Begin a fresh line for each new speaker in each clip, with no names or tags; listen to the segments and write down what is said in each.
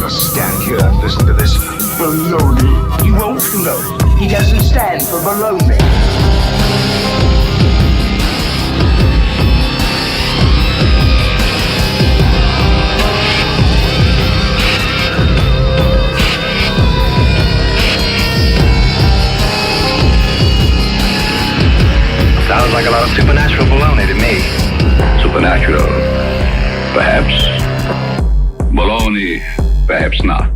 just stand here and listen to this baloney. He won't float. He doesn't stand for baloney.
Sounds like a lot of supernatural baloney to me. Supernatural, perhaps. Baloney, perhaps not.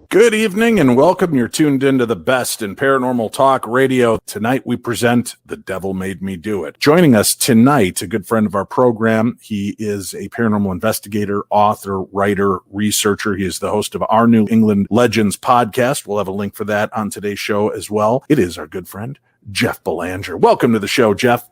Good evening and welcome. You're tuned into the best in paranormal talk radio. Tonight we present The Devil Made Me Do It. Joining us tonight, a good friend of our program. He is a paranormal investigator, author, writer, researcher. He is the host of our New England Legends podcast. We'll have a link for that on today's show as well. It is our good friend, Jeff Belanger. Welcome to the show, Jeff.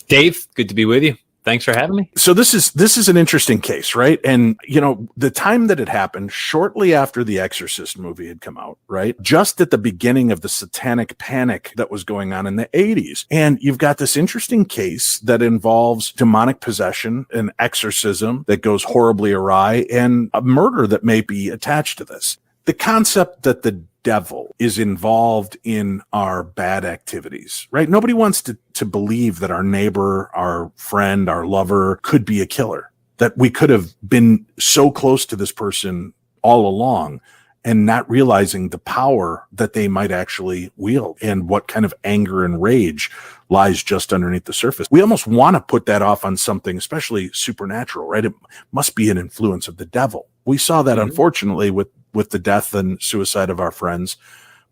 Dave, good to be with you. Thanks for having me.
So this is an interesting case, right? And, you know, the time that it happened, shortly after the Exorcist movie had come out, right? Just at the beginning of the satanic panic that was going on in the 80s. And you've got this interesting case that involves demonic possession, an exorcism that goes horribly awry, and a murder that may be attached to this. The concept that the devil is involved in our bad activities, right? Nobody wants to believe that our neighbor, our friend, our lover could be a killer, that we could have been so close to this person all along and not realizing the power that they might actually wield and what kind of anger and rage lies just underneath the surface. We almost want to put that off on something, especially supernatural, right? It must be an influence of the devil. We saw that, unfortunately, with the death and suicide of our friends,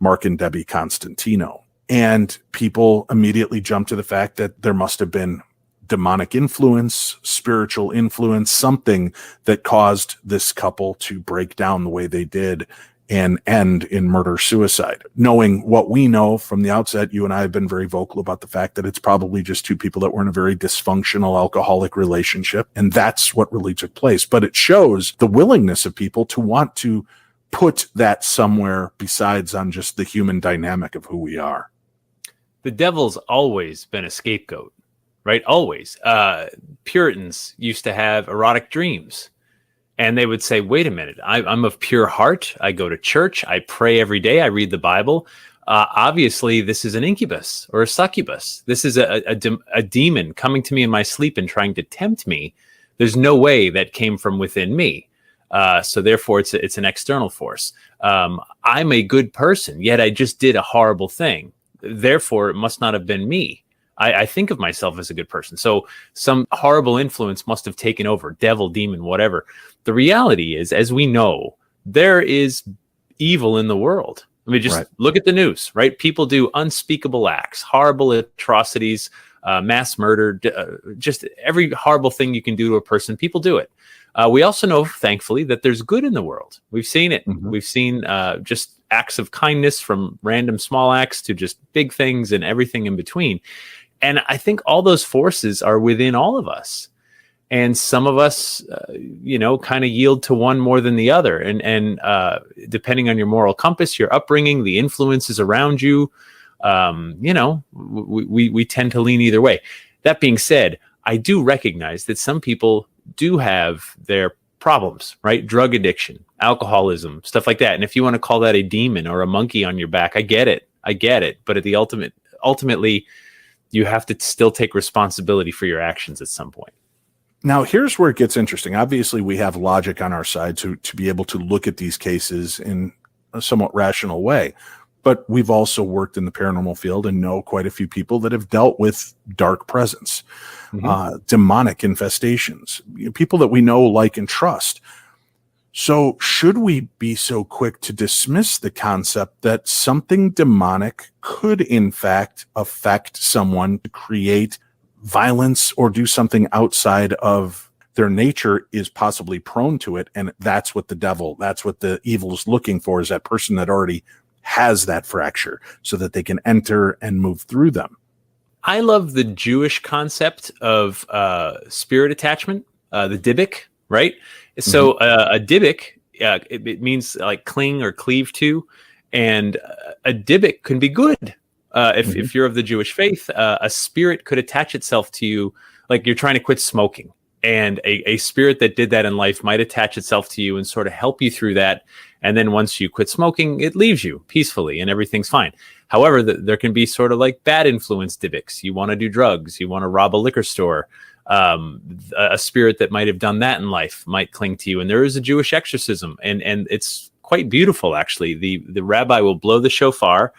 Mark and Debbie Constantino. And people immediately jumped to the fact that there must have been demonic influence, spiritual influence, something that caused this couple to break down the way they did and end in murder-suicide. Knowing what we know from the outset, you and I have been very vocal about the fact that it's probably just two people that were in a very dysfunctional alcoholic relationship, and that's what really took place. But it shows the willingness of people to want to put that somewhere besides on just the human dynamic of who we are.
The devil's always been a scapegoat, right? Always. Puritans used to have erotic dreams, and they would say, wait a minute, I'm of pure heart. I go to church. I pray every day. I read the Bible. Obviously, this is an incubus or a succubus. This is a demon coming to me in my sleep and trying to tempt me. There's no way that came from within me. So therefore, it's an external force. I'm a good person, yet I just did a horrible thing. Therefore, it must not have been me. I think of myself as a good person. So some horrible influence must have taken over, devil, demon, whatever. The reality is, as we know, there is evil in the world. I mean, just look at the news, right? People do unspeakable acts, horrible atrocities, mass murder, just every horrible thing you can do to a person, people do it. We also know, thankfully, that there's good in the world. We've seen it. We've seen just acts of kindness, from random small acts to just big things and everything in between. And I think all those forces are within all of us. And some of us, kind of yield to one more than the other. And depending on your moral compass, your upbringing, the influences around you, we tend to lean either way. That being said, I do recognize that some people do have their problems, right? Drug addiction, alcoholism, stuff like that. And if you want to call that a demon or a monkey on your back, I get it. But at the ultimately, you have to still take responsibility for your actions at some point.
Now, here's where it gets interesting. Obviously, we have logic on our side to be able to look at these cases in a somewhat rational way. But we've also worked in the paranormal field and know quite a few people that have dealt with dark presence, demonic infestations, people that we know, like, and trust. So should we be so quick to dismiss the concept that something demonic could, in fact, affect someone to create violence or do something outside of their nature, is possibly prone to it? And that's what the evil is looking for, is that person that already has that fracture so that they can enter and move through them.
I love the Jewish concept of spirit attachment, the dybbuk, right? So a dybbuk, it means like cling or cleave to, and a dybbuk can be good. If you're of the Jewish faith, a spirit could attach itself to you, like you're trying to quit smoking, And a spirit that did that in life might attach itself to you and sort of help you through that. And then once you quit smoking, it leaves you peacefully and everything's fine. However, there can be sort of like bad influence dybbics. You want to do drugs. You want to rob a liquor store. A spirit that might have done that in life might cling to you. And there is a Jewish exorcism. And it's quite beautiful, actually. The rabbi will blow the shofar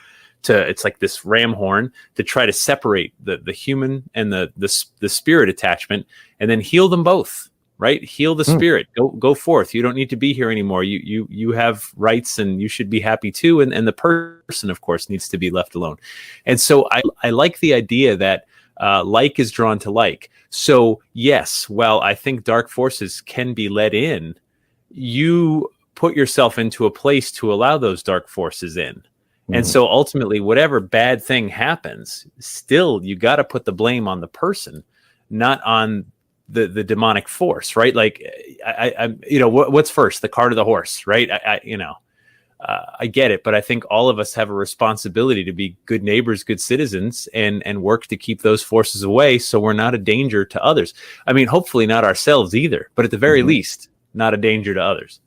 it's like this ram horn to try to separate the human and the spirit attachment, and then heal them both, right? Heal the spirit, go forth. You don't need to be here anymore. You have rights and you should be happy too. And the person, of course, needs to be left alone. And so I like the idea that like is drawn to like. So yes, while I think dark forces can be let in, you put yourself into a place to allow those dark forces in. And so ultimately, whatever bad thing happens, still, you got to put the blame on the person, not on the demonic force, right? Like, I what's first, the cart or the horse, right? I get it, but I think all of us have a responsibility to be good neighbors, good citizens, and work to keep those forces away so we're not a danger to others. I mean, hopefully not ourselves either, but at the very least, not a danger to others.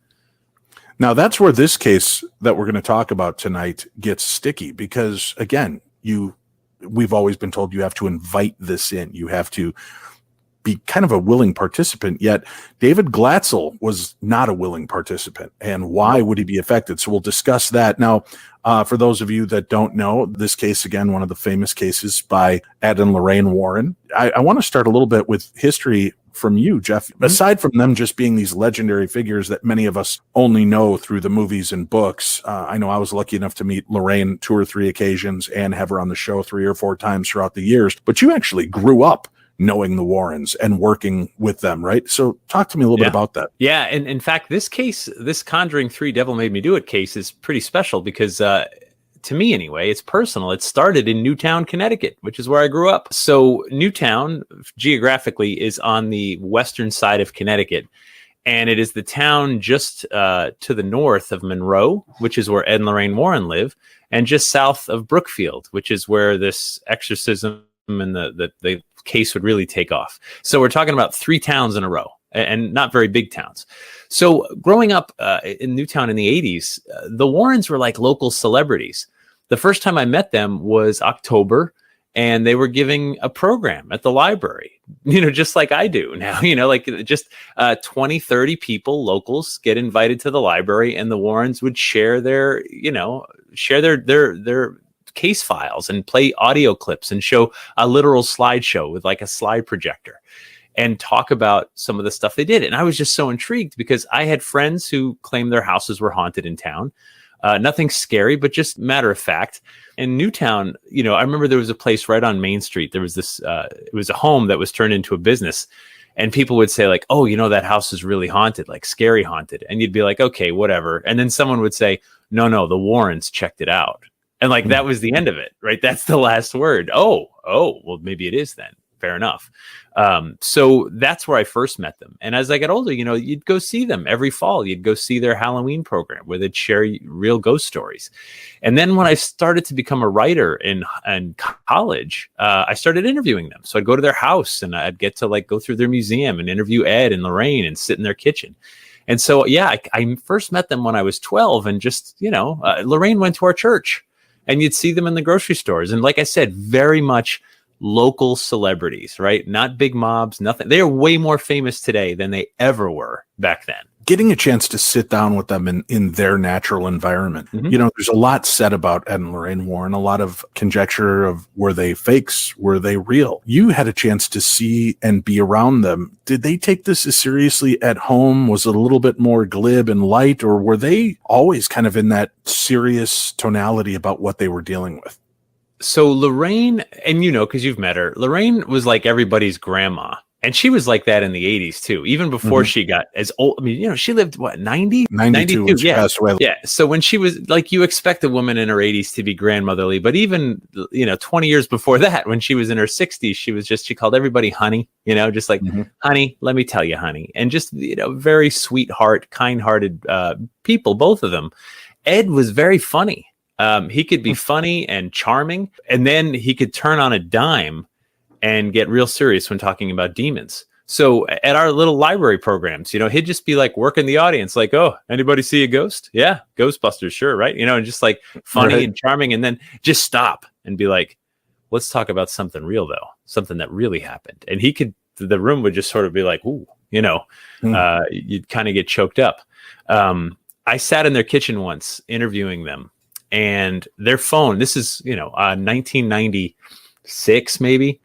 Now, that's where this case that we're going to talk about tonight gets sticky because, again, we've always been told you have to invite this in. You have to be kind of a willing participant, yet David Glatzel was not a willing participant. And why would he be affected? So we'll discuss that. Now, for those of you that don't know, this case, again, one of the famous cases by Ed and Lorraine Warren. I want to start a little bit with history from you, Jeff. Aside from them just being these legendary figures that many of us only know through the movies and books, I know I was lucky enough to meet Lorraine 2 or 3 occasions and have her on the show 3 or 4 times throughout the years. But you actually grew up knowing the Warrens and working with them, right? So talk to me a little bit about that.
Yeah. And in fact, this case, this Conjuring 3 Devil Made Me Do It case is pretty special because to me anyway, it's personal. It started in Newtown, Connecticut, which is where I grew up. So Newtown geographically is on the western side of Connecticut. And it is the town just to the north of Monroe, which is where Ed and Lorraine Warren live, and just south of Brookfield, which is where this exorcism and the case would really take off. So we're talking about 3 towns in a row and not very big towns. So growing up in Newtown in the 80s, the Warrens were like local celebrities. The first time I met them was October, and they were giving a program at the library, just like I do now, like just 20, 30 people, locals, get invited to the library, and the Warrens would share their case files and play audio clips and show a literal slideshow with like a slide projector and talk about some of the stuff they did. And I was just so intrigued because I had friends who claimed their houses were haunted in town. Nothing scary, but just matter of fact. In Newtown, I remember there was a place right on Main Street. There was this, it was a home that was turned into a business. And people would say like, oh, that house is really haunted, like scary haunted. And you'd be like, okay, whatever. And then someone would say, no, the Warrens checked it out. And like, that was the end of it, right? That's the last word. Oh, well, maybe it is then. Fair enough. So that's where I first met them. And as I got older, you'd go see them every fall. You'd go see their Halloween program where they'd share real ghost stories. And then when I started to become a writer in college, I started interviewing them. So I'd go to their house and I'd get to like go through their museum and interview Ed and Lorraine and sit in their kitchen. And so, yeah, I first met them when I was 12 and just, Lorraine went to our church and you'd see them in the grocery stores. And like I said, very much local celebrities, right? Not big mobs, nothing. They are way more famous today than they ever were back then.
Getting a chance to sit down with them in their natural environment. There's a lot said about Ed and Lorraine Warren, a lot of conjecture of were they fakes? Were they real? You had a chance to see and be around them. Did they take this as seriously at home? Was it a little bit more glib and light, or were they always kind of in that serious tonality about what they were dealing with?
So Lorraine, and because you've met her, Lorraine was like everybody's grandma. And she was like that in the 80s too, even before she got as old. I mean, she lived, 90?
92 when she passed away.
Yeah. So when she was like, you expect a woman in her 80s to be grandmotherly, but even, 20 years before that, when she was in her 60s, she called everybody honey, just like, honey, let me tell you, honey. And just, very sweetheart, kind-hearted people, both of them. Ed was very funny. He could be funny and charming, and then he could turn on a dime and get real serious when talking about demons. So at our little library programs, he'd just be like working the audience, like, oh, anybody see a ghost? Yeah, Ghostbusters, sure, right? And just like funny and charming, and then just stop and be like, let's talk about something real, though, something that really happened. And the room would just sort of be like, ooh, you'd kind of get choked up. I sat in their kitchen once interviewing them, and their phone, this is, 1996 maybe,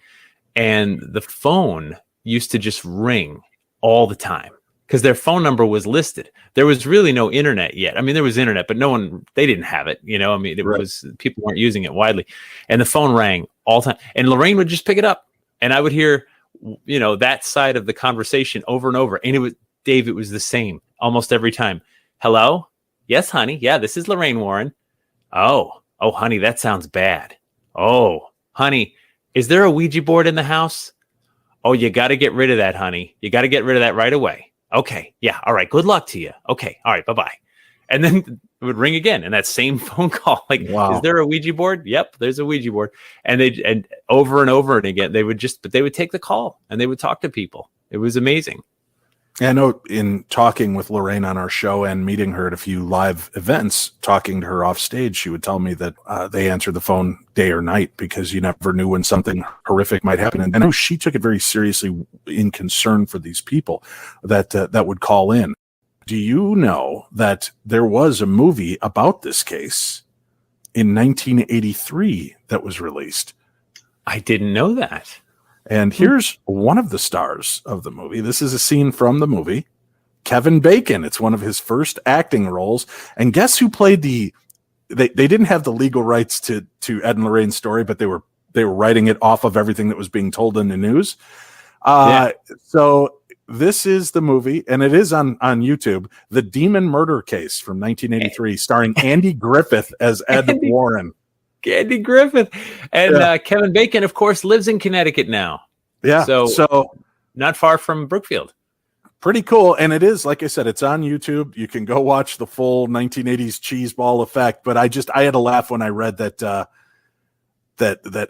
and the phone used to just ring all the time because their phone number was listed. There was really no internet yet. I mean, there was internet, but they didn't have it. I mean, it was, people weren't using it widely, and the phone rang all the time, and Lorraine would just pick it up, and I would hear, that side of the conversation over and over. And it was the same almost every time. Hello? Yes, honey. Yeah, this is Lorraine Warren. Oh, honey, that sounds bad. Oh, honey, is there a Ouija board in the house? Oh, you got to get rid of that, honey. You got to get rid of that right away. Okay. Yeah. All right. Good luck to you. Okay. All right. Bye-bye. And then it would ring again. And that same phone call, like, wow. Is there a Ouija board? Yep. There's a Ouija board. And over and over and again, they would take the call and they would talk to people. It was amazing.
I know in talking with Lorraine on our show and meeting her at a few live events, talking to her off stage, she would tell me that they answered the phone day or night because you never knew when something horrific might happen. And I know she took it very seriously in concern for these people that would call in. Do you know that there was a movie about this case in 1983 that was released?
I didn't know that.
And here's one of the stars of the movie. This is a scene from the movie. Kevin Bacon. It's one of his first acting roles. And guess who played they didn't have the legal rights to Ed and Lorraine's story, but they were writing it off of everything that was being told in the news. So this is the movie, and it is on YouTube, The Demon Murder Case from 1983, starring Andy Griffith as Ed Warren.
Andy Griffith. And Kevin Bacon, of course, lives in Connecticut now.
Yeah. So
not far from Brookfield.
Pretty cool. And it is, like I said, it's on YouTube. You can go watch the full 1980s cheese ball effect. But I had a laugh when I read that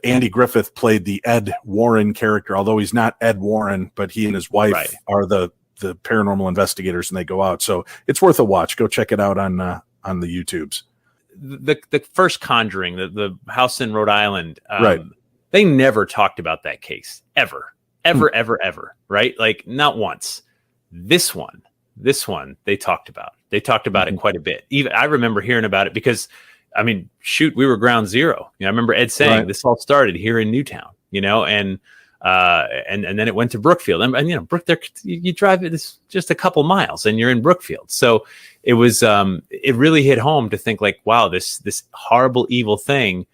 Andy Griffith played the Ed Warren character, although he's not Ed Warren, but he and his wife are the paranormal investigators, and they go out. So it's worth a watch. Go check it out on the YouTubes.
The first Conjuring, the house in Rhode Island, they never talked about that case ever, right? Like not once. This one they talked about. They talked about it quite a bit. Even I remember hearing about it because, I mean, shoot, we were ground zero. I remember Ed saying this all started here in Newtown, and then it went to Brookfield, and Brook, there you drive it's just a couple miles and you're in Brookfield. So it was it really hit home to think like, wow, this horrible evil thing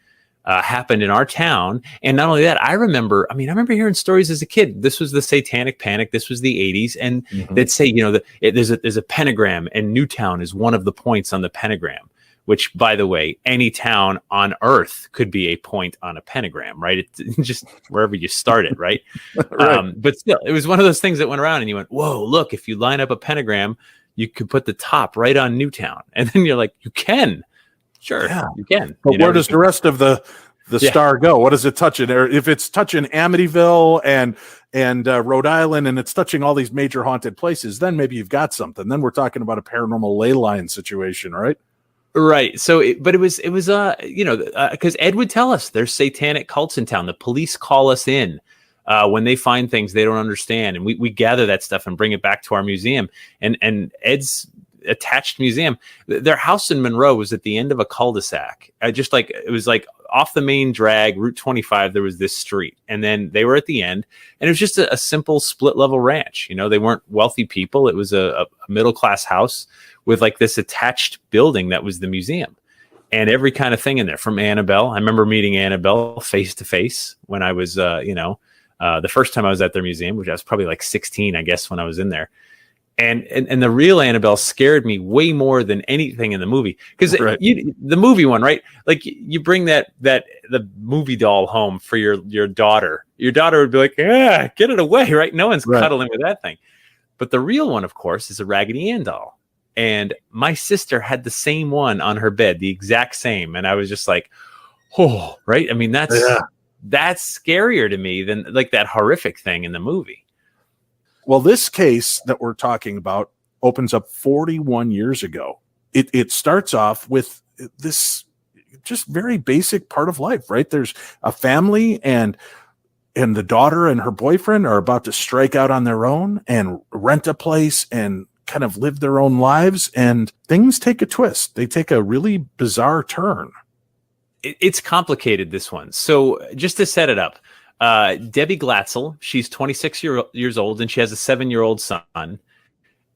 happened in our town. And not only that, I remember hearing stories as a kid. This was the Satanic Panic. This was the 80s, and they'd say, there's a pentagram, and Newtown is one of the points on the pentagram. Which, by the way, any town on Earth could be a point on a pentagram, right? It's just wherever you start it, right? But still, it was one of those things that went around, and you went, "Whoa, look! If you line up a pentagram, you could put the top right on Newtown." And then you're like, "You can, sure, you can."
But where does the rest of the star go? What does it touch it? Or if it's touching Amityville and Rhode Island, and it's touching all these major haunted places, then maybe you've got something. Then we're talking about a paranormal ley line situation, right?
Right. So, it was, because Ed would tell us there's satanic cults in town. The police call us in when they find things they don't understand. And we gather that stuff and bring it back to our museum. And Ed's attached museum, their house in Monroe was at the end of a cul-de-sac. It was like off the main drag, Route 25, there was this street. And then they were at the end. And it was just a simple split level ranch. They weren't wealthy people. It was a middle-class house with like this attached building that was the museum, and every kind of thing in there from Annabelle. I remember meeting Annabelle face to face when I was, the first time I was at their museum, which I was probably like 16, I guess, when I was in there. And the real Annabelle scared me way more than anything in the movie. Because the movie one, right? Like you bring the movie doll home for your daughter. Your daughter would be like, "Yeah, get it away," right? No one's cuddling with that thing. But the real one, of course, is a Raggedy Ann doll. And my sister had the same one on her bed, the exact same. And I was just like, oh, right. I mean, that's scarier to me than like that horrific thing in the movie.
Well, this case that we're talking about opens up 41 years ago. It starts off with this just very basic part of life, right? There's a family, and the daughter and her boyfriend are about to strike out on their own and rent a place and kind of live their own lives, and things take a twist. They take a really bizarre turn.
It's complicated, this one. So just to set it up, Debbie Glatzel, she's 26 years old, and she has a 7-year-old son.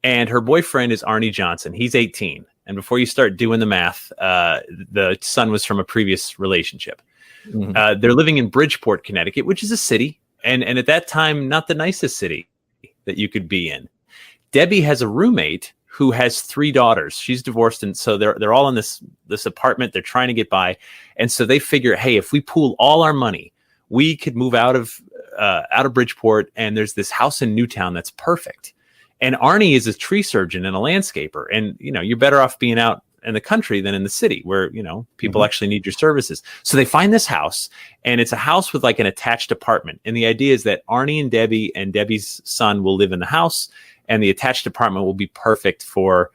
And her boyfriend is Arne Johnson. He's 18. And before you start doing the math, the son was from a previous relationship. Mm-hmm. They're living in Bridgeport, Connecticut, which is a city. And at that time, not the nicest city that you could be in. Debbie has a roommate who has 3 daughters. She's divorced. And so they're all in this apartment. They're trying to get by. And so they figure, hey, if we pool all our money, we could move out of Bridgeport. And there's this house in Newtown that's perfect. And Arne is a tree surgeon and a landscaper. And, you're better off being out in the country than in the city where, people actually need your services. So they find this house, and it's a house with like an attached apartment. And the idea is that Arne and Debbie's son will live in the house, and the attached apartment will be perfect for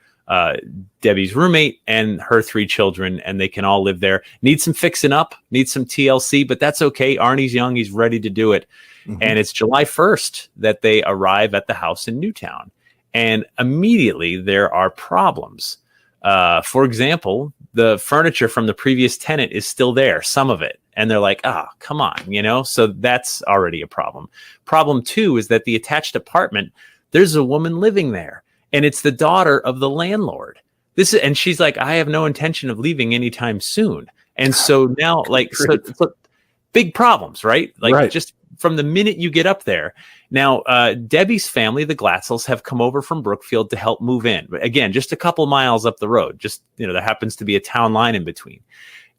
Debbie's roommate and her 3 children, and they can all live there. Need some fixing up, need some TLC, but that's okay. Arnie's young. He's ready to do it. Mm-hmm. And it's July 1st that they arrive at the house in Newtown. And immediately there are problems. For example, the furniture from the previous tenant is still there, some of it. And they're like, come on, so that's already a problem. Problem 2 is that the attached apartment, there's a woman living there, and it's the daughter of the landlord. And she's like, I have no intention of leaving anytime soon. And so now, so big problems, right? Right. Just from the minute you get up there. Now, Debbie's family, the Glatzels, have come over from Brookfield to help move in. But again, just a couple miles up the road. Just, there happens to be a town line in between.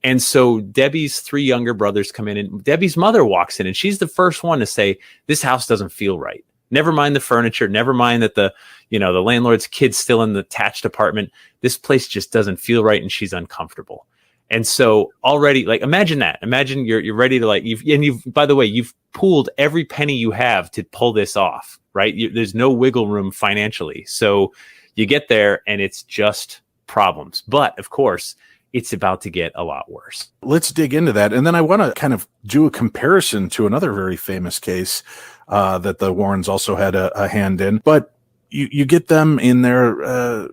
And so Debbie's 3 younger brothers come in, and Debbie's mother walks in, and she's the first one to say, this house doesn't feel right. Never mind the furniture. Never mind that the landlord's kid's still in the attached apartment. This place just doesn't feel right, and she's uncomfortable. And so already, imagine that. Imagine you're ready to by the way, you've pooled every penny you have to pull this off, right? There's no wiggle room financially. So you get there, and it's just problems. But of course, it's about to get a lot worse.
Let's dig into that. And then I want to kind of do a comparison to another very famous case that the Warrens also had a hand in. But you get them in there,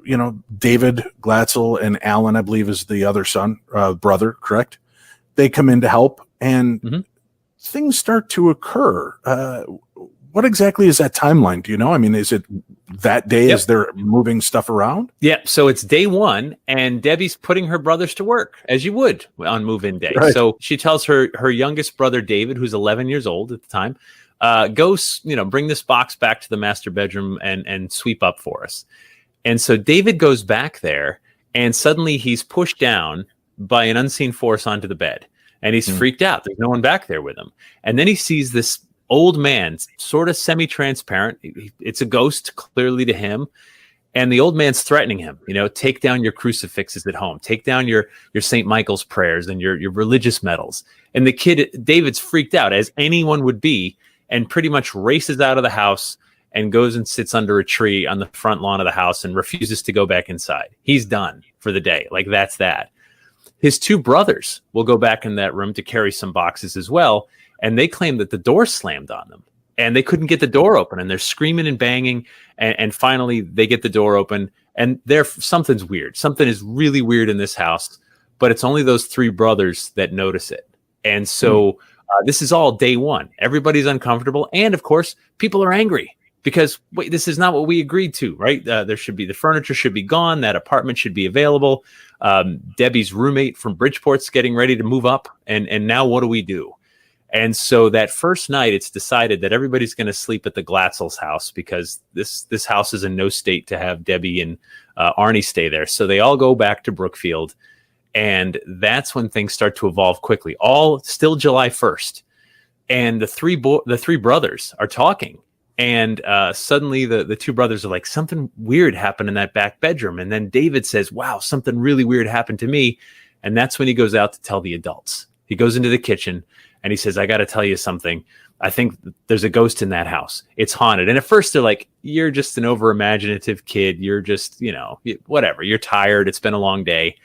David Glatzel and Alan, I believe, is the other brother, correct? They come in to help, and things start to occur. What exactly is that timeline? Do you know? I mean, is it that day as they're moving stuff around?
Yeah. So it's day 1, and Debbie's putting her brothers to work, as you would on move-in day. Right. So she tells her youngest brother, David, who's 11 years old at the time, go, bring this box back to the master bedroom and sweep up for us. And so David goes back there, and suddenly he's pushed down by an unseen force onto the bed, and he's freaked out. There's no one back there with him. And then he sees this old man, sort of semi-transparent. It's a ghost, clearly to him. And the old man's threatening him, take down your crucifixes at home, take down your St. Michael's prayers and your religious medals. And the kid, David's freaked out, as anyone would be, and pretty much races out of the house and goes and sits under a tree on the front lawn of the house and refuses to go back inside. He's done for the day. That's that. His 2 brothers will go back in that room to carry some boxes as well. And they claim that the door slammed on them, and they couldn't get the door open, and they're screaming and banging. And finally they get the door open, and something's weird. Something is really weird in this house, but it's only those 3 brothers that notice it. And so this is all day 1. Everybody's uncomfortable. And of course, people are angry because wait, this is not what we agreed to, right? The furniture should be gone. That apartment should be available. Debbie's roommate from Bridgeport's getting ready to move up. And now what do we do? And so that first night, it's decided that everybody's going to sleep at the Glatzels' house because this house is in no state to have Debbie and Arnie stay there. So they all go back to Brookfield. And that's when things start to evolve quickly. All still July 1st. And the three brothers are talking. And suddenly the 2 brothers are like, something weird happened in that back bedroom. And then David says, wow, something really weird happened to me. And that's when he goes out to tell the adults. He goes into the kitchen and he says, I got to tell you something. I think there's a ghost in that house. It's haunted. And at first they're like, you're just an over imaginative kid. You're just, whatever. You're tired. It's been a long day.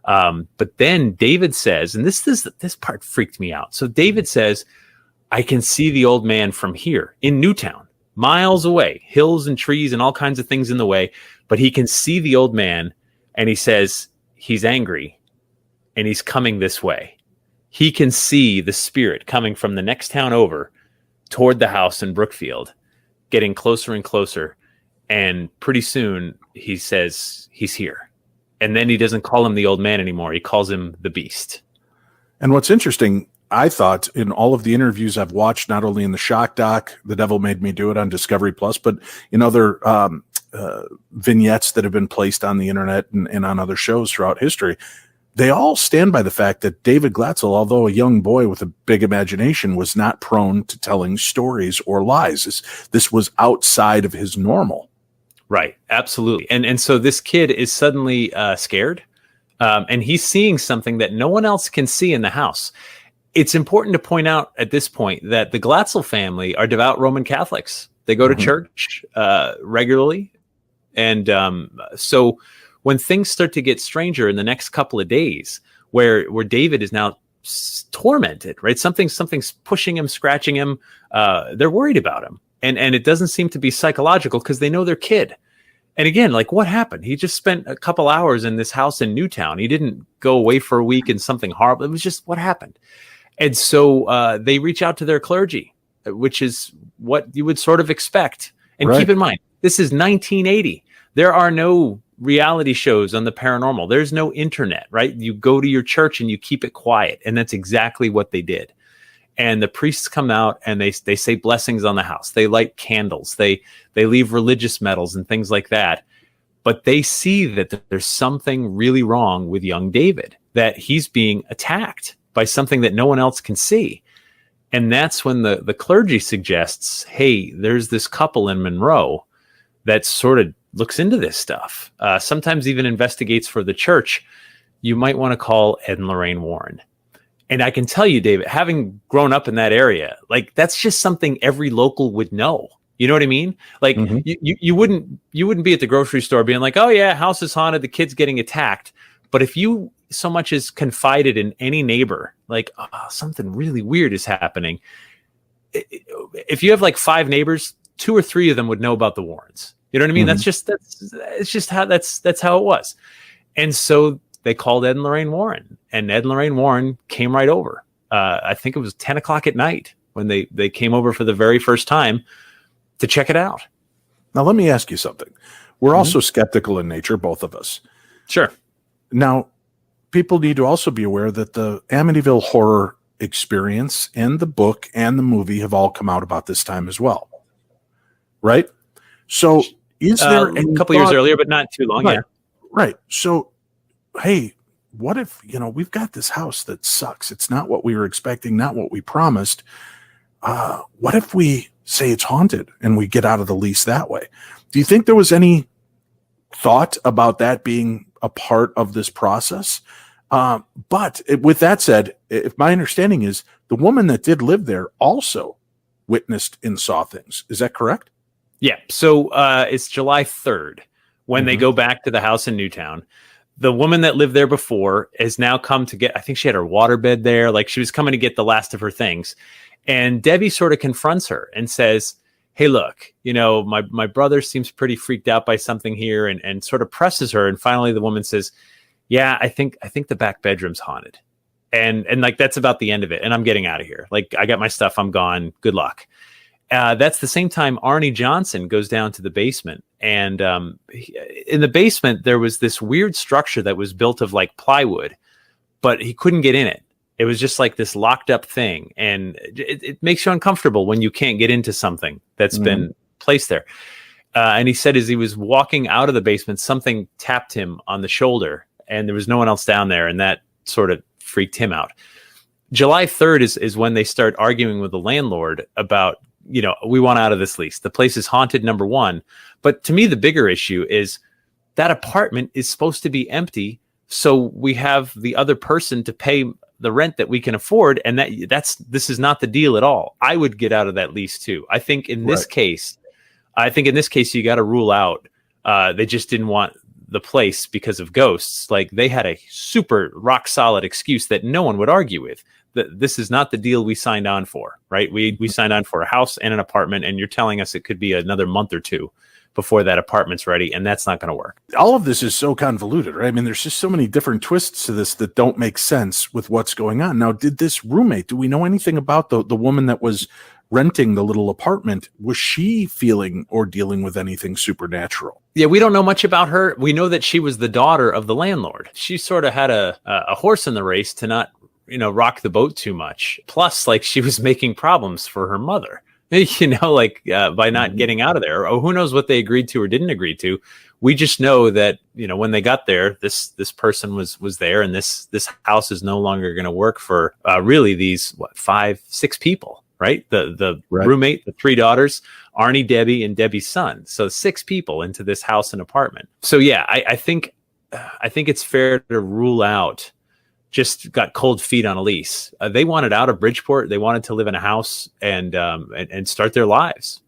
But then David says, and this part freaked me out. So David says, I can see the old man from here in Newtown, miles away, hills and trees and all kinds of things in the way. But he can see the old man, and he says he's angry and he's coming this way. He can see the spirit coming from the next town over toward the house in Brookfield, getting closer and closer. And pretty soon he says he's here. And then he doesn't call him the old man anymore. He calls him the beast. And
what's interesting, I thought, in all of the interviews I've watched, not only in the Shock Doc, The Devil Made Me Do It on Discovery Plus, but in other vignettes that have been placed on the internet and on other shows throughout history, they all stand by the fact that David Glatzel, although a young boy with a big imagination, was not prone to telling stories or lies. This was outside of his normal.
Right. Absolutely. And so this kid is suddenly scared, and he's seeing something that no one else can see in the house. It's important to point out at this point that the Glatzel family are devout Roman Catholics. They go to church regularly. And so when things start to get stranger in the next couple of days, where David is now tormented, right? Something's pushing him, scratching him. They're worried about him. And it doesn't seem to be psychological because they know their kid. And again, like, what happened? He just spent a couple hours in this house in Newtown. He didn't go away for a week and something horrible. It was just what happened. And so they reach out to their clergy, which is what you would sort of expect. And keep in mind, this is 1980. There are no reality shows on the paranormal. There's no internet, right? You go to your church and you keep it quiet. And that's exactly what they did. And the priests come out and they say blessings on the house. They light candles. They leave religious medals and things like that. But they see that there's something really wrong with young David, that he's being attacked by something that no one else can see. And that's when the clergy suggests, hey, there's this couple in Monroe that sort of looks into this stuff, sometimes even investigates for the church. You might want to call Ed and Lorraine Warren. And I can tell you, David, having grown up in that area, like, that's just something every local would know. You know what I mean? Like, you wouldn't be at the grocery store being like, oh yeah, house is haunted, the kid's getting attacked. But if you so much as confided in any neighbor, like, oh, something really weird is happening, if you have like 5 neighbors, 2 or 3 of them would know about the Warrens. You know what I mean? That's how it was. And so they called Ed and Lorraine Warren, and Ed and Lorraine Warren came right over. I think it was 10 o'clock at night when they came over for the very first time to check it out.
Now, let me ask you something. We're also skeptical in nature, both of us.
Sure.
Now, people need to also be aware that the Amityville horror experience and the book and the movie have all come out about this time as well. Right? So is there
a couple years earlier, but not too long?
Right.
Yeah.
Right. So, hey, what if, we've got this house that sucks. It's not what we were expecting, not what we promised. What if we say it's haunted and we get out of the lease that way? Do you think there was any thought about that being a part of this process? But with that said, if my understanding is the woman that did live there also witnessed and saw things. Is that correct?
Yeah. So it's July 3rd when they go back to the house in Newtown. The woman that lived there before has now come to get, I think she had her waterbed there. Like, she was coming to get the last of her things. And Debbie sort of confronts her and says, hey, look, my brother seems pretty freaked out by something here, and sort of presses her. And finally the woman says, yeah, I think the back bedroom's haunted. And like, that's about the end of it. And I'm getting out of here. Like, I got my stuff. I'm gone. Good luck. That's the same time Arne Johnson goes down to the basement. And in the basement, there was this weird structure that was built of like plywood, but he couldn't get in it. It was just like this locked up thing. And it makes you uncomfortable when you can't get into something that's been placed there. And he said as he was walking out of the basement, something tapped him on the shoulder, and there was no one else down there. And that sort of freaked him out. July 3rd is when they start arguing with the landlord about, we want out of this lease. The place is haunted, number one. But to me, the bigger issue is that apartment is supposed to be empty, so we have the other person to pay the rent that we can afford, and this is not the deal at all. I would get out of that lease too. I think in this case, you got to rule out they just didn't want the place because of ghosts. Like, they had a super rock solid excuse that no one would argue with. This is not the deal we signed on for, right? We signed on for a house and an apartment, and you're telling us it could be another month or two before that apartment's ready, and that's not going to work.
All of this is so convoluted, right? I mean, there's just so many different twists to this that don't make sense with what's going on. Now, did this roommate, do we know anything about the woman that was renting the little apartment? Was she feeling or dealing with anything supernatural?
Yeah, we don't know much about her. We know that she was the daughter of the landlord. She sort of had a horse in the race to not, rock the boat too much. Plus, like, she was making problems for her mother. By not getting out of there. Or who knows what they agreed to or didn't agree to. We just know that, when they got there, this person was there, and this house is no longer going to work for really these 5-6 people, right? The roommate, the 3 daughters, Arnie, Debbie, and Debbie's son. So 6 people into this house and apartment. So yeah, I think it's fair to rule out just got cold feet on a lease. They wanted out of Bridgeport. They wanted to live in a house and start their lives.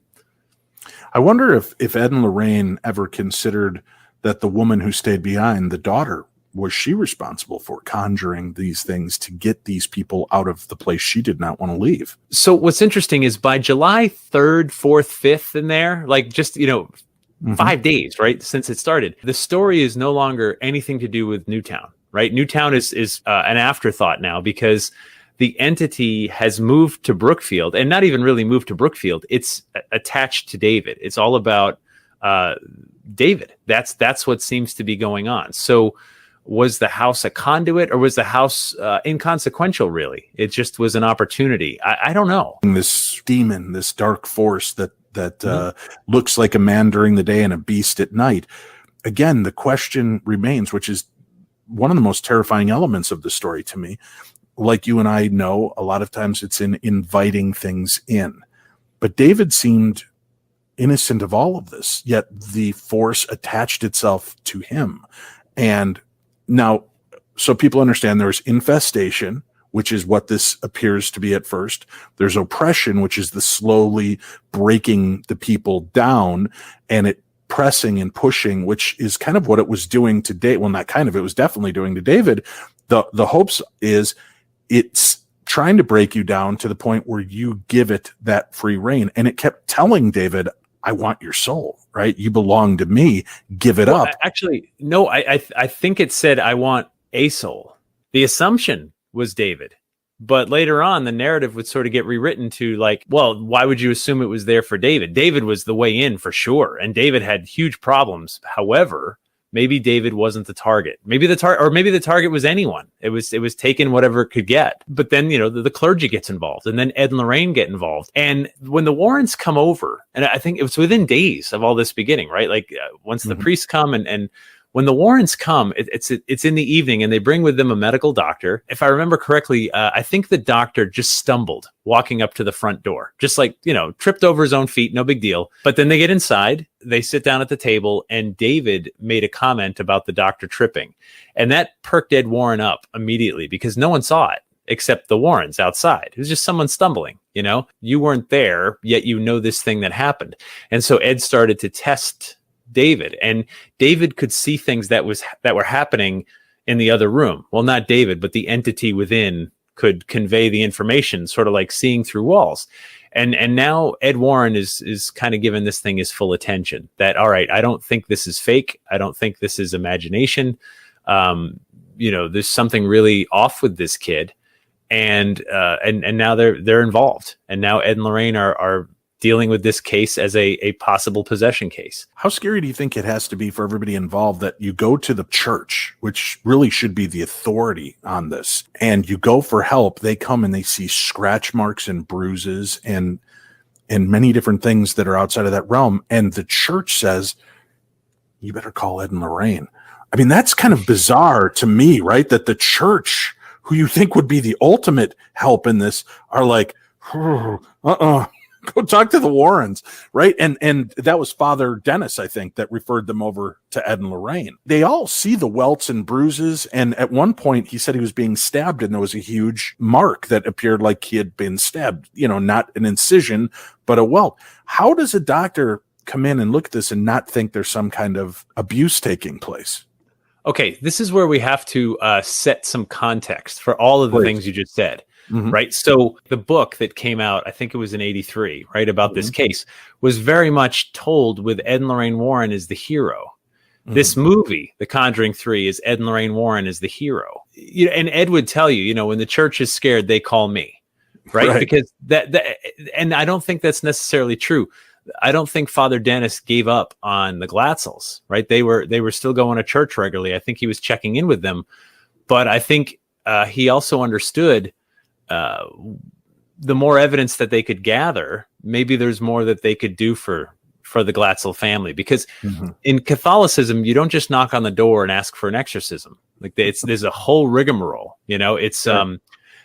I wonder if Ed and Lorraine ever considered that the woman who stayed behind, the daughter, was she responsible for conjuring these things to get these people out of the place she did not want to leave?
So what's interesting is by July 3rd, 4th, 5th in there, like just, 5 days, right, since it started, the story is no longer anything to do with Newtown. Right. Newtown is an afterthought now because the entity has moved to Brookfield, and not even really moved to Brookfield. It's attached to David. It's all about David. That's what seems to be going on. So was the house a conduit, or was the house inconsequential, really? It just was an opportunity. I don't know.
This demon, this dark force that looks like a man during the day and a beast at night. Again, the question remains, which is one of the most terrifying elements of the story to me. Like you and I know, a lot of times it's in inviting things in. But David seemed innocent of all of this, yet the force attached itself to him. And now, so people understand there's infestation, which is what this appears to be at first. There's oppression, which is the slowly breaking the people down, and it pressing and pushing, which is kind of what it was doing to David. Well, not kind of, it was definitely doing to David. The hopes is it's trying to break you down to the point where you give it that free reign. And it kept telling David, I want your soul, right? You belong to me. Give it up.
Actually, no, I think it said, I want a soul. The assumption was David. But later on, the narrative would sort of get rewritten to like, well, why would you assume it was there for David? David was the way in for sure. And David had huge problems. However, maybe David wasn't the target. Maybe the target was anyone. It was taking whatever it could get. But then, the clergy gets involved, and then Ed and Lorraine get involved. And when the Warrens come over, and I think it was within days of all this beginning, right? Like once the priests come and when the Warrens come, it's in the evening, and they bring with them a medical doctor. If I remember correctly, I think the doctor just stumbled walking up to the front door, just like, tripped over his own feet, no big deal. But then they get inside, they sit down at the table, and David made a comment about the doctor tripping. And that perked Ed Warren up immediately because no one saw it except the Warrens outside. It was just someone stumbling, You weren't there, yet this thing that happened. And so Ed started to test David, and David could see things that were happening in the other room. Well, not David, but the entity within could convey the information, sort of like seeing through walls. And now Ed Warren is kind of giving this thing his full attention. That, all right, I don't think this is fake. I don't think this is imagination. There's something really off with this kid, and now they're involved. And now Ed and Lorraine are dealing with this case as a possible possession case.
How scary do you think it has to be for everybody involved that you go to the church, which really should be the authority on this, and you go for help? They come and they see scratch marks and bruises and many different things that are outside of that realm. And the church says, you better call Ed and Lorraine. I mean, that's kind of bizarre to me, right? That the church, who you think would be the ultimate help in this, are like, Go talk to the Warrens, right? And that was Father Dennis, I think, that referred them over to Ed and Lorraine. They all see the welts and bruises, and at one point he said he was being stabbed, and there was a huge mark that appeared like he had been stabbed. Not an incision, but a welt. How does a doctor come in and look at this and not think there's some kind of abuse taking place?
Okay, this is where we have to set some context for all of the things you just said. Mm-hmm. Right. So the book that came out, I think it was in 1983, right, about this case, was very much told with Ed and Lorraine Warren as the hero. Mm-hmm. This movie, The Conjuring 3, is Ed and Lorraine Warren as the hero. And Ed would tell you, when the church is scared, they call me. Right. Because that, and I don't think that's necessarily true. I don't think Father Dennis gave up on the Glatzels. Right. They were still going to church regularly. I think he was checking in with them. But I think he also understood the more evidence that they could gather, maybe there's more that they could do for the Glatzel family. Because in Catholicism, you don't just knock on the door and ask for an exorcism. Like there's a whole rigmarole. It's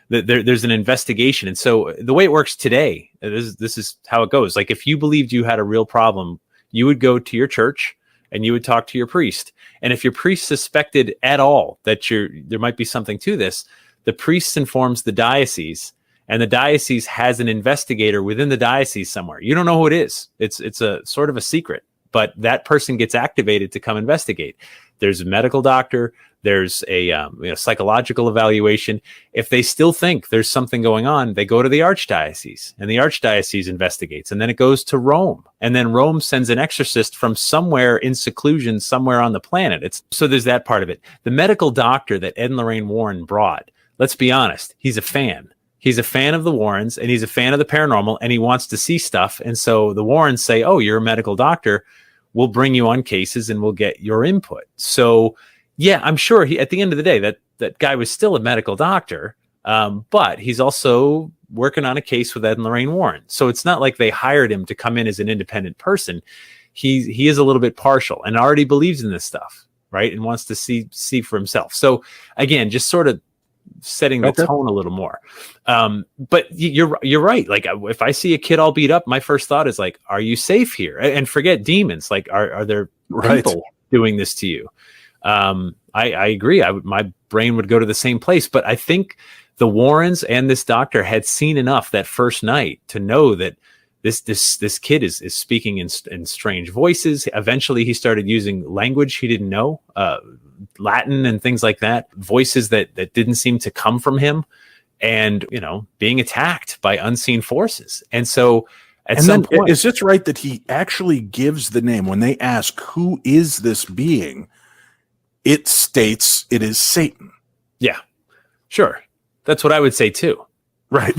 there's an investigation, and so the way it works today, this is how it goes. Like if you believed you had a real problem, you would go to your church and you would talk to your priest. And if your priest suspected at all that there might be something to this, the priest informs the diocese, and the diocese has an investigator within the diocese somewhere. You don't know who it is. It's a sort of a secret, but that person gets activated to come investigate. There's a medical doctor. There's a psychological evaluation. If they still think there's something going on, they go to the archdiocese, and the archdiocese investigates, and then it goes to Rome, and then Rome sends an exorcist from somewhere in seclusion, somewhere on the planet. So there's that part of it. The medical doctor that Ed and Lorraine Warren brought, let's be honest, he's a fan. He's a fan of the Warrens, and he's a fan of the paranormal, and he wants to see stuff. And so the Warrens say, oh, you're a medical doctor. We'll bring you on cases and we'll get your input. So yeah, I'm sure at the end of the day, that guy was still a medical doctor, but he's also working on a case with Ed and Lorraine Warren. So it's not like they hired him to come in as an independent person. He is a little bit partial and already believes in this stuff, right? And wants to see for himself. So again, just sort of setting the tone a little more. But you're right. Like if I see a kid all beat up, my first thought is like, are you safe here? And forget demons. Like, are there people doing this to you? I agree. My brain would go to the same place, but I think the Warrens and this doctor had seen enough that first night to know that this kid is speaking in strange voices. Eventually he started using language he didn't know, Latin and things like that, voices that didn't seem to come from him, and, being attacked by unseen forces. And so at some point,
is it right that he actually gives the name when they ask, who is this being? It states it is Satan.
Yeah, sure. That's what I would say too.
Right.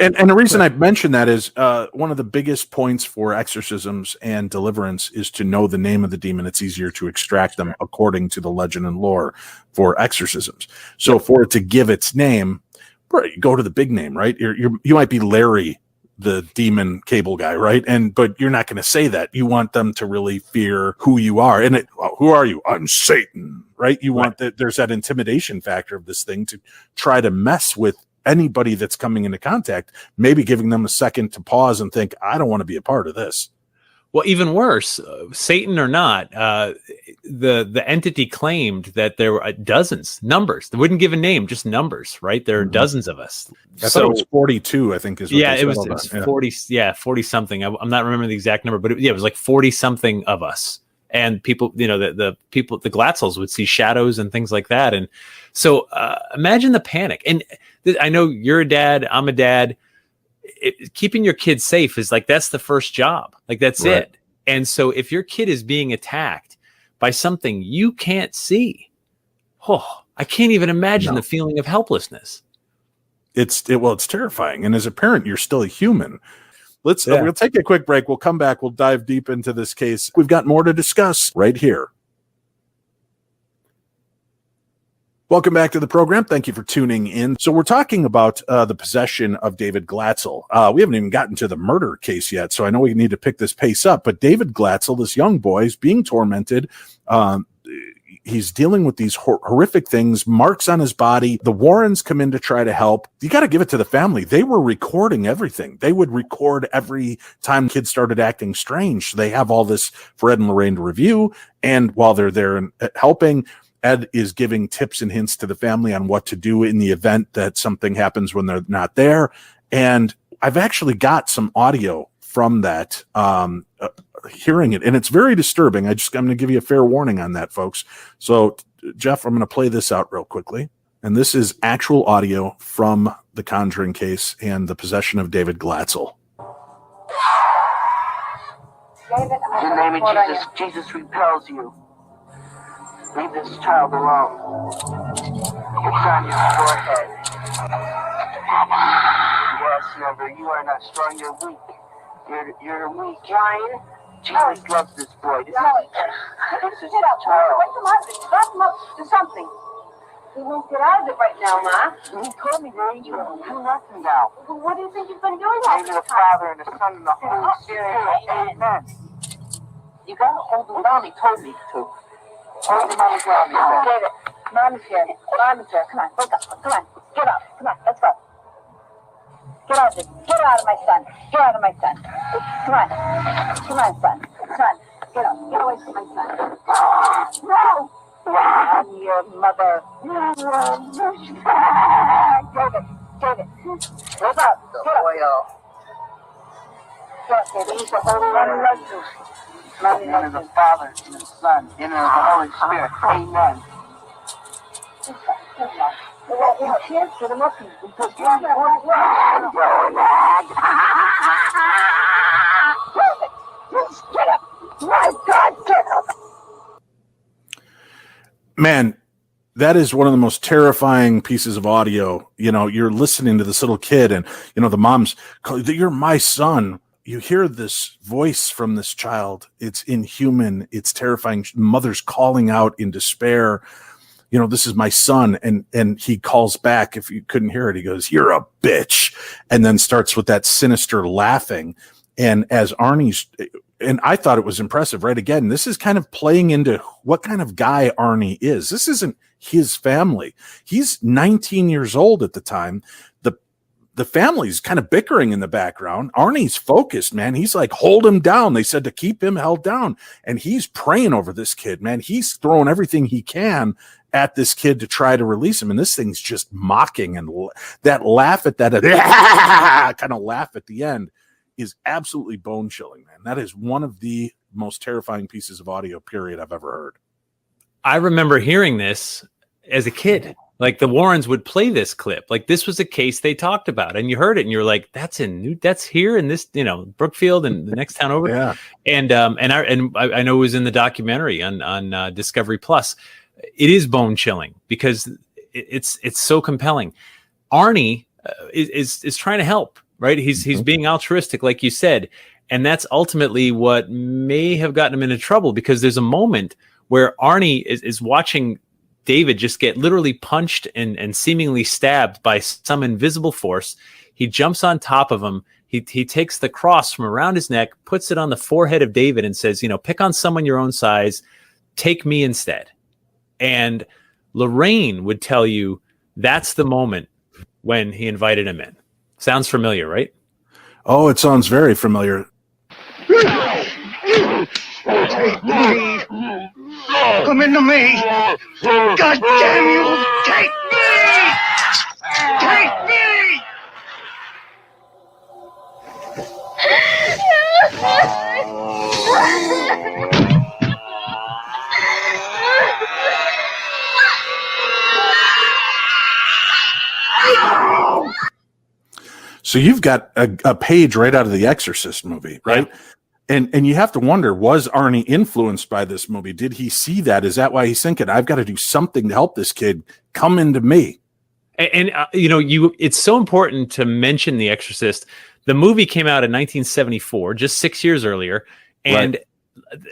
And the reason I mention that is one of the biggest points for exorcisms and deliverance is to know the name of the demon. It's easier to extract them according to the legend and lore for exorcisms. So for it to give its name, go to the big name, right? You might be Larry, the demon cable guy, right? But you're not going to say that. You want them to really fear who you are. And who are you? I'm Satan, right? You want that. There's that intimidation factor of this thing to try to mess with anybody that's coming into contact, maybe giving them a second to pause and think, I don't want to be a part of this.
Well, even worse, Satan or not, the entity claimed that there were numbers. They wouldn't give a name, just numbers, right? There are dozens of us.
I thought it was 42, I think is what
it was 40, 40 something. I'm not remembering the exact number, but it was like 40 something of us. And people, the people, the Glatzels would see shadows and things like that. And so imagine the panic. And I know you're a dad, I'm a dad. Keeping your kid safe is like, that's the first job. Like that's it. And so if your kid is being attacked by something you can't see, I can't even imagine the feeling of helplessness.
It's terrifying. And as a parent, you're still a human. We'll take a quick break. We'll come back. We'll dive deep into this case. We've got more to discuss right here. Welcome back to the program. Thank you for tuning in. So we're talking about the possession of David Glatzel. We haven't even gotten to the murder case yet, so I know we need to pick this pace up. But David Glatzel, this young boy, is being tormented. he's dealing with these horrific things, marks on his body. The Warrens come in to try to help. You got to give it to the family. They were recording everything. They would record every time kids started acting strange. So they have all this for Ed and Lorraine to review. And while they're there and helping, Ed is giving tips and hints to the family on what to do in the event that something happens when they're not there. And I've actually got some audio from that, hearing it, and it's very disturbing. I'm going to give you a fair warning on that, folks. So, Jeff, I'm going to play this out real quickly. And this is actual audio from the Conjuring case and the possession of David Glatzel.
David, in the name of Jesus, Jesus repels you. Leave this child alone. It's on your forehead. Yes, Never, you are not strong, you're weak. You're weak. Ryan, Jesus loves this boy. This is his child.
Wake him up. Lock him up. Do something. He won't get out of it right now, Ma.
He told me that you will do nothing now.
Well, what do you think he's going to do?
Name of the Father and the Son and the Holy Spirit. Amen. You gotta hold him down. He told me to. Hold him on the ground.
David, Mom is here. Mom is here. Come on, wake up. Come on. Get up. Come on, let's go. Get out of it. Get out of my son. Get out of my son. Come on. Come on, son. Come on. Get up. Get away from my son. No! I'm your mother. David. Wake up. Get up. Get up, David. He's the Holy One loves you.
In the name of the Father and the Son and of the Holy Spirit. Amen.
You can't get him up because you're get up! My God, get up!
Man, that is one of the most terrifying pieces of audio. You know, you're listening to this little kid and, you know, the mom's, you're my son. You hear this voice from this child. It's inhuman. It's terrifying. Mother's calling out in despair. You know, this is my son. And he calls back. If you couldn't hear it, he goes, "You're a bitch." And then starts with that sinister laughing. And as Arnie's, and I thought it was impressive, right? Again, this is kind of playing into what kind of guy Arnie is. This isn't his family. He's 19 years old at the time. The family's kind of bickering in the background. Arnie's focused, man. He's like, hold him down. They said to keep him held down. And he's praying over this kid, man. He's throwing everything he can at this kid to try to release him. And this thing's just mocking. And that laugh at that kind of laugh at the end is absolutely bone chilling, man. That is one of the most terrifying pieces of audio, period, I've ever heard.
I remember hearing this as a kid. Like the Warrens would play this clip. Like this was a case they talked about, and you heard it, and you're like, "That's here in this, Brookfield and the next town over."
Yeah.
And I know it was in the documentary on Discovery Plus. It is bone chilling because it's so compelling. Arnie is trying to help, right? He's being altruistic, like you said, and that's ultimately what may have gotten him into trouble because there's a moment where Arnie is watching David just get literally punched and seemingly stabbed by some invisible force. He jumps on top of him. He takes the cross from around his neck, puts it on the forehead of David and says, pick on someone your own size. Take me instead. And Lorraine would tell you that's the moment when he invited him in. Sounds familiar, right?
Oh, it sounds very familiar.
Take me! Come into me! God damn you! Take me! Take me!
So you've got a page right out of the Exorcist movie, right? Yeah. And you have to wonder, was Arnie influenced by this movie? Did he see that? Is that why he's thinking, I've got to do something to help this kid come into me?
And it's so important to mention The Exorcist. The movie came out in 1974, just 6 years earlier. And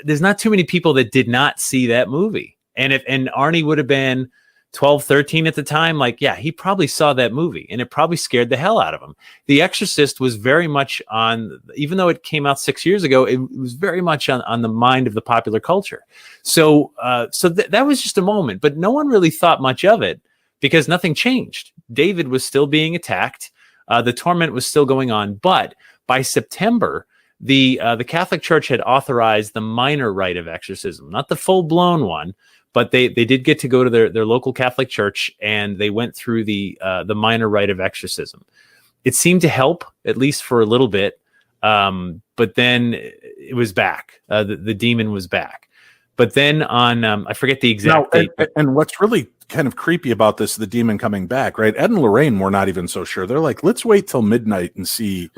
there's not too many people that did not see that movie. And Arnie would have been 12, 13 at the time, like, yeah, he probably saw that movie and it probably scared the hell out of him. The Exorcist was very much on, even though it came out 6 years ago, it was very much on the mind of the popular culture. So that was just a moment, but no one really thought much of it because nothing changed. David was still being attacked. The torment was still going on. But by September, the Catholic Church had authorized the minor rite of exorcism, not the full blown one. But they did get to go to their local Catholic church, and they went through the minor rite of exorcism. It seemed to help, at least for a little bit, but then it was back. The demon was back. But then on, I forget the exact date.
And what's really kind of creepy about this, the demon coming back, right? Ed and Lorraine were not even so sure. They're like, let's wait till midnight and see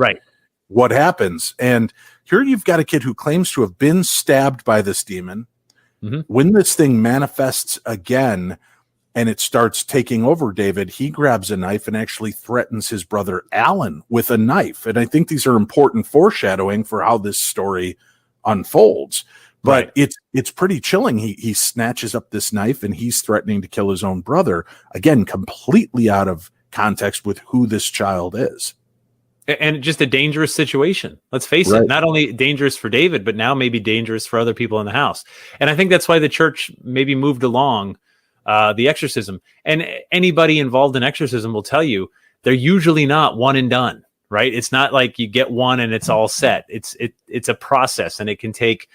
what happens. And here you've got a kid who claims to have been stabbed by this demon. Mm-hmm. When this thing manifests again and it starts taking over David, he grabs a knife and actually threatens his brother Alan with a knife. And I think these are important foreshadowing for how this story unfolds. But it's pretty chilling. He snatches up this knife and he's threatening to kill his own brother. Again, completely out of context with who this child is.
And just a dangerous situation. Let's face it, not only dangerous for David, but now maybe dangerous for other people in the house. And I think that's why the church maybe moved along the exorcism. And anybody involved in exorcism will tell you they're usually not one and done, right? It's not like you get one and it's all set. It's a process, and it can take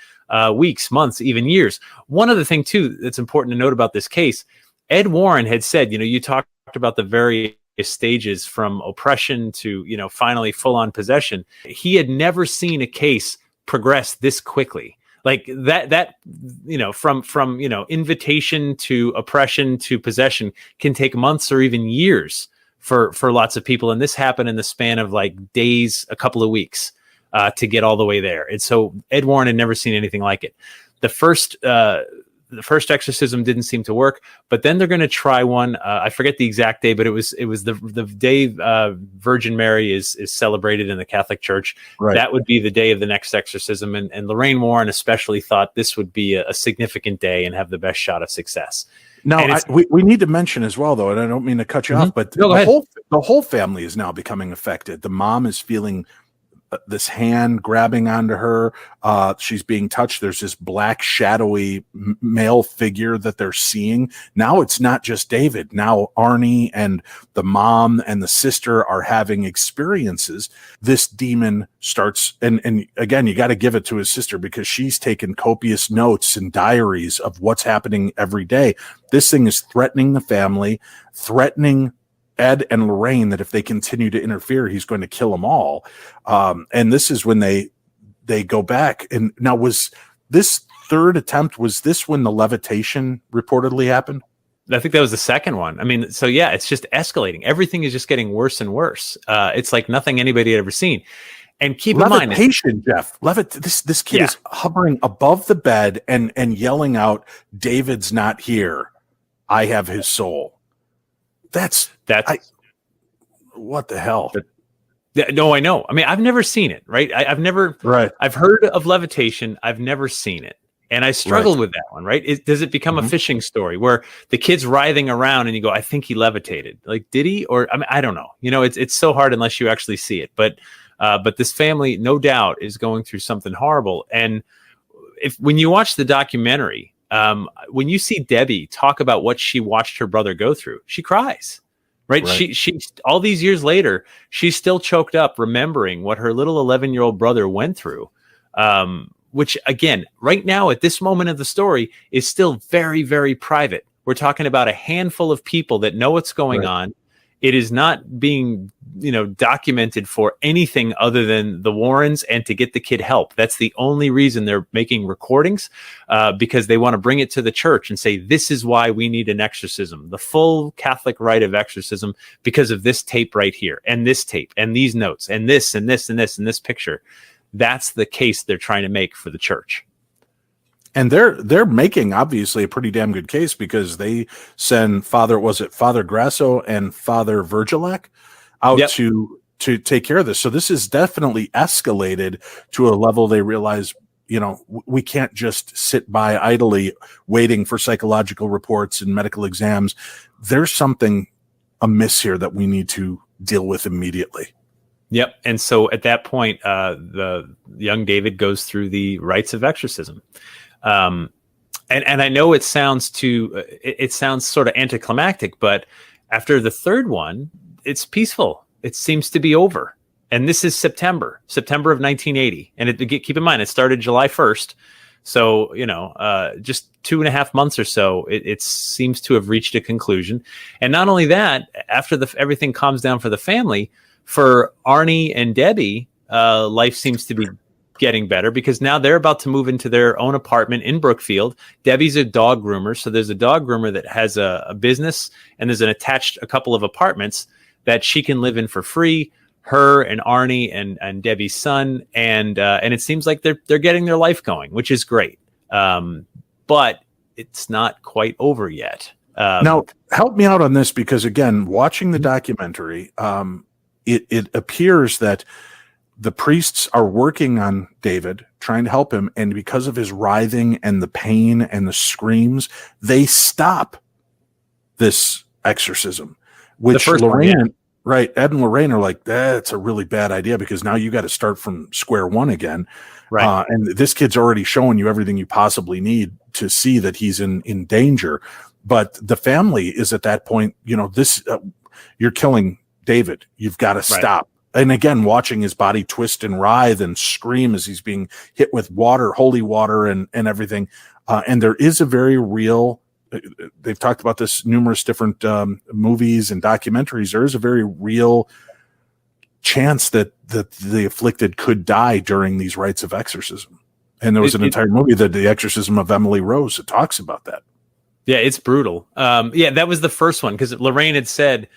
weeks, months, even years. One other thing, too, that's important to note about this case, Ed Warren had said, you talked about the various stages from oppression to finally full-on possession. He had never seen a case progress this quickly, like that from invitation to oppression to possession can take months or even years for lots of people, and this happened in the span of like days, a couple of weeks to get all the way there. And so Ed Warren had never seen anything like it. The first exorcism didn't seem to work, but then they're going to try one. I forget the exact day, but it was the day Virgin Mary is celebrated in the Catholic Church. Right. That would be the day of the next exorcism. And Lorraine Warren especially thought this would be a significant day and have the best shot of success.
Now, we need to mention as well, though, and I don't mean to cut you off, but the whole family is now becoming affected. The mom is feeling this hand grabbing onto her. She's being touched. There's this black shadowy male figure that they're seeing. Now it's not just David. Now Arne and the mom and the sister are having experiences. This demon starts, and again, you got to give it to his sister because she's taken copious notes and diaries of what's happening every day. This thing is threatening the family, threatening Ed and Lorraine, that if they continue to interfere, he's going to kill them all. And this is when they go back. And now, was this third attempt, was this when the levitation reportedly happened?
I think that was the second one. I mean, so yeah, it's just escalating. Everything is just getting worse and worse. It's like nothing anybody had ever seen. And keep in mind,
levitation, Jeff. This kid is hovering above the bed and yelling out, "David's not here. I have his soul." That's what the hell?
No, I know. I mean, I've never seen it, right? I've heard of levitation. I've never seen it. And I struggled with that one, right? Does it become a fishing story where the kid's writhing around and you go, I think he levitated. Like, did he? Or, I mean, I don't know. It's so hard unless you actually see it. But this family, no doubt, is going through something horrible. And when you watch the documentary, when you see Debbie talk about what she watched her brother go through, she cries, right? She all these years later, she's still choked up remembering what her little 11-year-old brother went through, which again, right now at this moment of the story is still very, very private. We're talking about a handful of people that know what's going on. It is not being, documented for anything other than the Warrens and to get the kid help. That's the only reason they're making recordings, because they want to bring it to the church and say, this is why we need an exorcism, the full Catholic rite of exorcism, because of this tape right here, and this tape, and these notes, and this, and this, and this, and this picture. That's the case they're trying to make for the church.
And they're making obviously a pretty damn good case because they send Father Grasso and Father Virgilak out to take care of this. So this is definitely escalated to a level they realize, we can't just sit by idly waiting for psychological reports and medical exams. There's something amiss here that we need to deal with immediately.
Yep. And so at that point, the young David goes through the rites of exorcism. And I know it sounds sort of anticlimactic, but after the third one, it's peaceful. It seems to be over. And this is September of 1980. And keep in mind, it started July 1st. So, just 2.5 months or so, it seems to have reached a conclusion. And not only that, after everything calms down for the family, for Arnie and Debbie, life seems to be getting better because now they're about to move into their own apartment in Brookfield. Debbie's a dog groomer. So there's a dog groomer that has a business, and there's a couple of apartments that she can live in for free. Her and Arnie and Debbie's son. And it seems like they're getting their life going, which is great. But it's not quite over yet.
Now, help me out on this, because again, watching the documentary, it appears that the priests are working on David, trying to help him. And because of his writhing and the pain and the screams, they stop this exorcism, which Lorraine, right, Ed and Lorraine are like, that's a really bad idea, because now you got to start from square one again. Right. And this kid's already showing you everything you possibly need to see that he's in danger. But the family is at that point, you're killing David. You've got to stop. And again, watching his body twist and writhe and scream as he's being hit with water, holy water and everything. And there is a very real, they've talked about this numerous different movies and documentaries. There is a very real chance that the afflicted could die during these rites of exorcism. And there was an entire movie, The Exorcism of Emily Rose, that talks about that.
Yeah, it's brutal. That was the first one, because Lorraine had said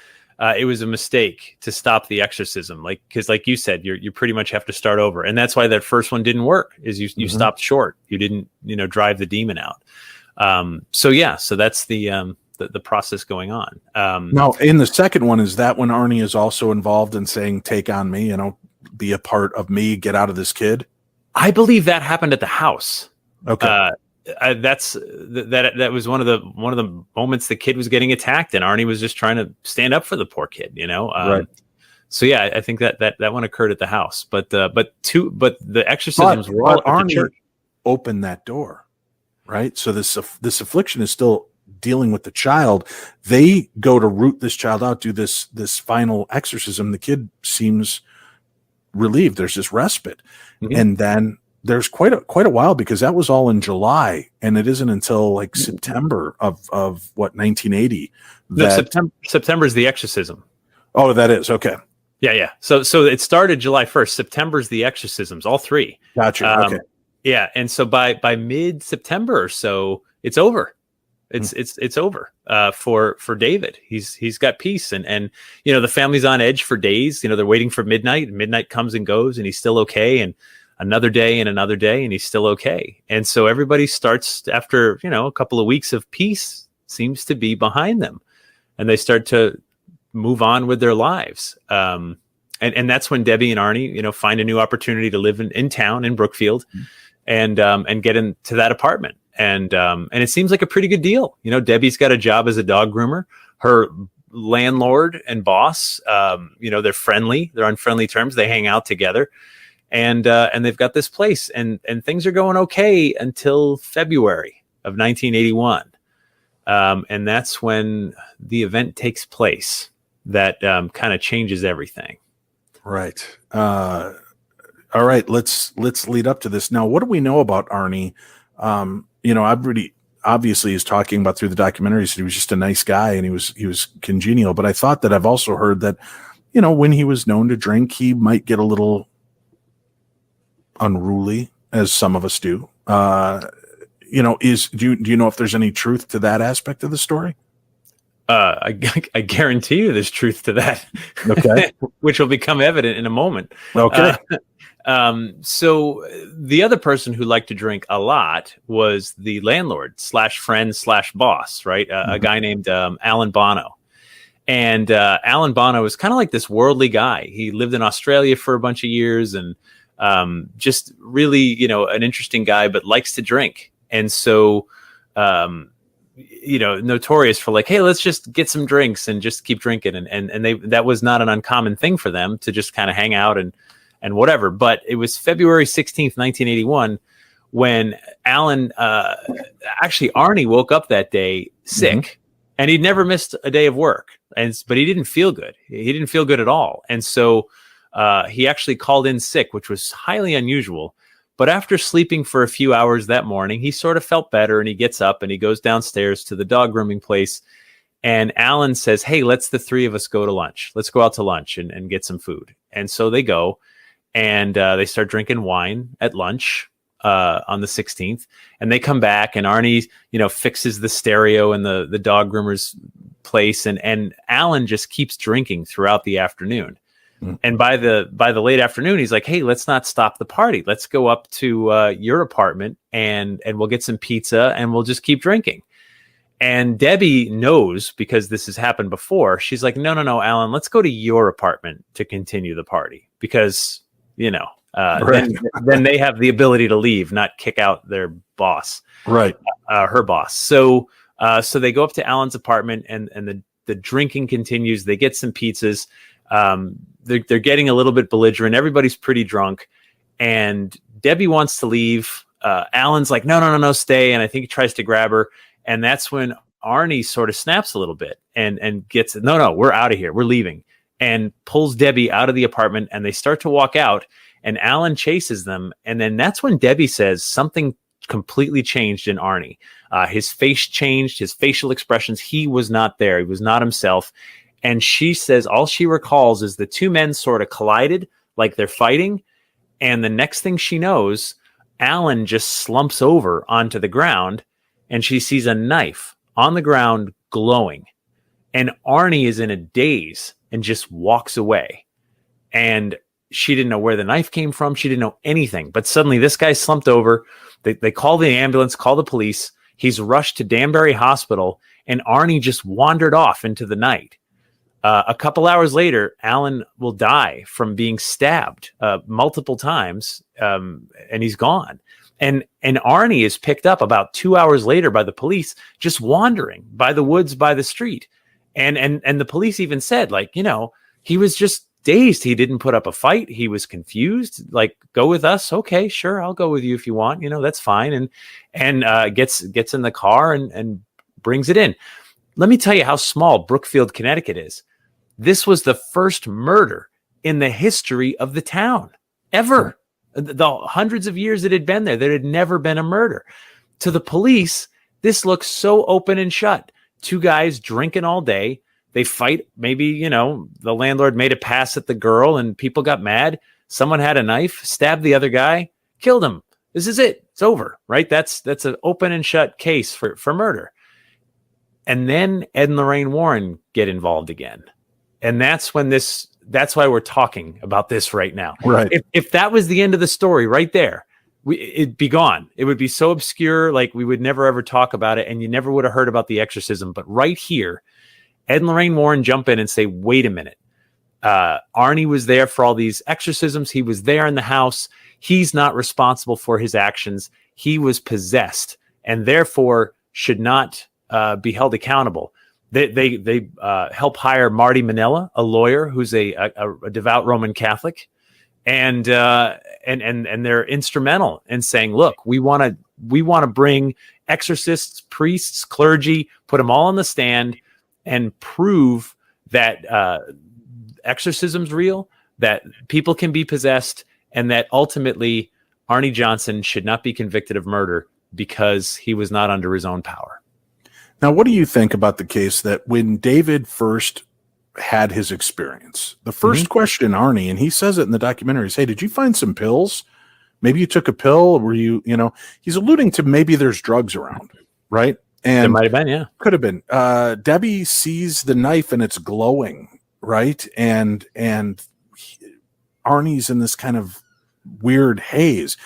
it was a mistake to stop the exorcism. Because like you said, you pretty much have to start over. And that's why that first one didn't work, is you stopped short. You didn't, drive the demon out. So that's the process going on.
Now, in the second one, is that when Arnie is also involved in saying, take on me, be a part of me, get out of this kid?
I believe that happened at the house.
Okay.
That was one of the moments the kid was getting attacked, and Arnie was just trying to stand up for the poor kid, Right. So yeah, I think that one occurred at the house, but the exorcisms were all at
Arnie
the church.
Opened that door, right? So this affliction is still dealing with the child. They go to root this child out, do this final exorcism. The kid seems relieved. There's this respite, and then there's quite a while, because that was all in July, and it isn't until like September of 1980.
September is the exorcism.
Oh, that is okay.
Yeah. So it started July 1st. September's the exorcisms, all three.
Gotcha. Okay.
Yeah, and so by mid-September or so, it's over. It's over for David. He's got peace, and the family's on edge for days. They're waiting for midnight. Midnight comes and goes, and he's still okay. And another day, and he's still okay. And so everybody starts, after a couple of weeks of peace, seems to be behind them, and they start to move on with their lives. And that's when Debbie and Arnie, find a new opportunity to live in town in Brookfield, and get into that apartment. And it seems like a pretty good deal. Debbie's got a job as a dog groomer. Her landlord and boss, they're friendly. They're on friendly terms. They hang out together, and they've got this place, and things are going okay until February of 1981. And that's when the event takes place that kind of changes everything.
Right. All right. Let's lead up to this. Now, what do we know about Arnie? Obviously he's talking about through the documentaries, he was just a nice guy, and he was congenial. But I thought that I've also heard that, when he was known to drink, he might get a little unruly, as some of us do. Do you know if there's any truth to that aspect of the story?
I guarantee you there's truth to that.
Okay.
Which will become evident in a moment.
Okay.
So the other person who liked to drink a lot was the landlord / friend / boss, right? A guy named Alan Bono. And Alan Bono was kind of like this worldly guy. He lived in Australia for a bunch of years, and Just really, an interesting guy, but likes to drink. And so, notorious for like, hey, let's just get some drinks and just keep drinking. And that was not an uncommon thing for them to just kind of hang out and whatever. But it was February 16th, 1981, when Arne woke up that day sick, and he'd never missed a day of work. But he didn't feel good. He didn't feel good at all. And so he actually called in sick, which was highly unusual. But after sleeping for a few hours that morning, he sort of felt better, and he gets up and he goes downstairs to the dog grooming place. And Alan says, hey, let's the three of us go to lunch. Let's go out to lunch and get some food. And so they go, and they start drinking wine at lunch on the 16th. And they come back, and Arne, fixes the stereo in the dog groomer's place. And Alan just keeps drinking throughout the afternoon. And by the late afternoon, he's like, hey, let's not stop the party. Let's go up to your apartment and we'll get some pizza and we'll just keep drinking. And Debbie knows, because this has happened before. She's like, no, Alan, let's go to your apartment to continue the party, because, right. then they have the ability to leave, not kick out their boss. Right. Her boss. So they go up to Alan's apartment, and the drinking continues. They get some pizzas. They're getting a little bit belligerent. Everybody's pretty drunk, and Debbie wants to leave. Alan's like, no, stay. And I think he tries to grab her. And that's when Arne sort of snaps a little bit and gets, no, we're out of here. We're leaving, and pulls Debbie out of the apartment, and they start to walk out, and Alan chases them. And then that's when Debbie says something completely changed in Arne. His face changed, his facial expressions. He was not there. He was not himself. And she says all she recalls is the two men sort of collided like they're fighting. And the next thing she knows, Alan just slumps over onto the ground, and she sees a knife on the ground glowing. And Arne is in a daze and just walks away. And she didn't know where the knife came from. She didn't know anything. But suddenly this guy slumped over. They call the ambulance, call the police. He's rushed to Danbury Hospital, and Arne just wandered off into the night. A couple hours later, Alan will die from being stabbed multiple times, and he's gone. And Arne is picked up about 2 hours later by the police, just wandering by the woods, by the street. And the police even said, like, he was just dazed. He didn't put up a fight. He was confused. Like, go with us. Okay, sure. I'll go with you if you want. That's fine. And gets in the car and brings it in. Let me tell you how small Brookfield, Connecticut is. This was the first murder in the history of the town ever. The hundreds of years it had been there had never been a murder. To the police, this looks so open and shut. Two guys drinking all day. They fight. Maybe, the landlord made a pass at the girl and people got mad. Someone had a knife, stabbed the other guy, killed him. This is it. It's over, right? That's an open and shut case for murder. And then Ed and Lorraine Warren get involved again. And that's why we're talking about this right now. Right. If that was the end of the story right there, it'd be gone. It would be so obscure, like we would never ever talk about it, and you never would have heard about the exorcism. But right here, Ed and Lorraine Warren jump in and say, wait a minute. Arne was there for all these exorcisms. He was there in the house. He's not responsible for his actions. He was possessed, and therefore should not be held accountable. They help hire Marty Manella, a lawyer who's a devout Roman Catholic, and they're instrumental in saying, look, we want to bring exorcists, priests, clergy, put them all on the stand and prove that exorcism's real, that people can be possessed, and that ultimately Arne Johnson should not be convicted of murder because he was not under his own power.
Now, what do you think about the case that when David first had his experience, the first question Arne, and he says it in the documentary, is, hey, did you find some pills? Maybe you took a pill. Were you, he's alluding to maybe there's drugs around, right? And
there might have been, yeah.
Could have been. Debbie sees the knife and it's glowing, right? And Arnie's in this kind of weird haze.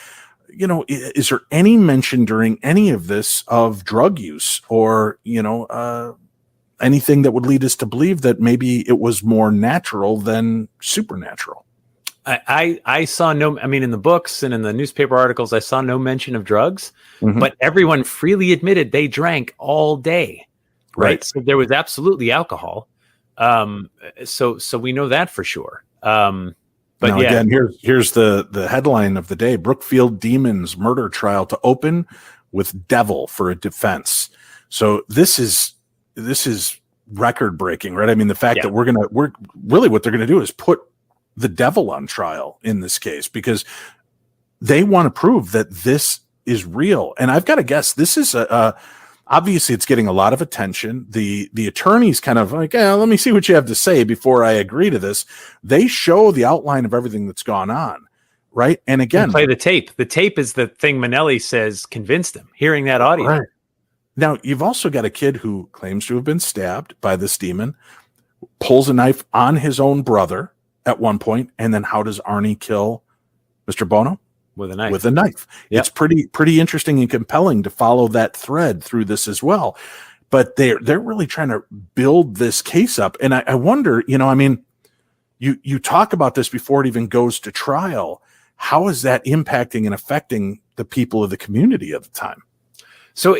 Is there any mention during any of this of drug use or, anything that would lead us to believe that maybe it was more natural than supernatural?
I saw no, I mean, in the books and in the newspaper articles, I saw no mention of drugs, but everyone freely admitted they drank all day. Right. So there was absolutely alcohol. So we know that for sure. But
now, again, here's the headline of the day: Brookfield Demons murder trial to open with devil for a defense. So this is record breaking, right? I mean, the fact that we're really what they're going to do is put the devil on trial in this case, because they want to prove that this is real. And I've got to guess this is obviously it's getting a lot of attention. The attorney's kind of like, let me see what you have to say before I agree to this. They show the outline of everything that's gone on, right? And again,
play the tape. The tape is the thing Minnelli says convinced him, hearing that audio.
Right. Now, you've also got a kid who claims to have been stabbed by this demon, pulls a knife on his own brother at one point, and then how does Arnie kill Mr. Bono?
With a knife.
With a knife. Yep. It's pretty interesting and compelling to follow that thread through this as well. But they're really trying to build this case up. And I wonder, I mean, you talk about this before it even goes to trial. How is that impacting and affecting the people of the community at the time?
So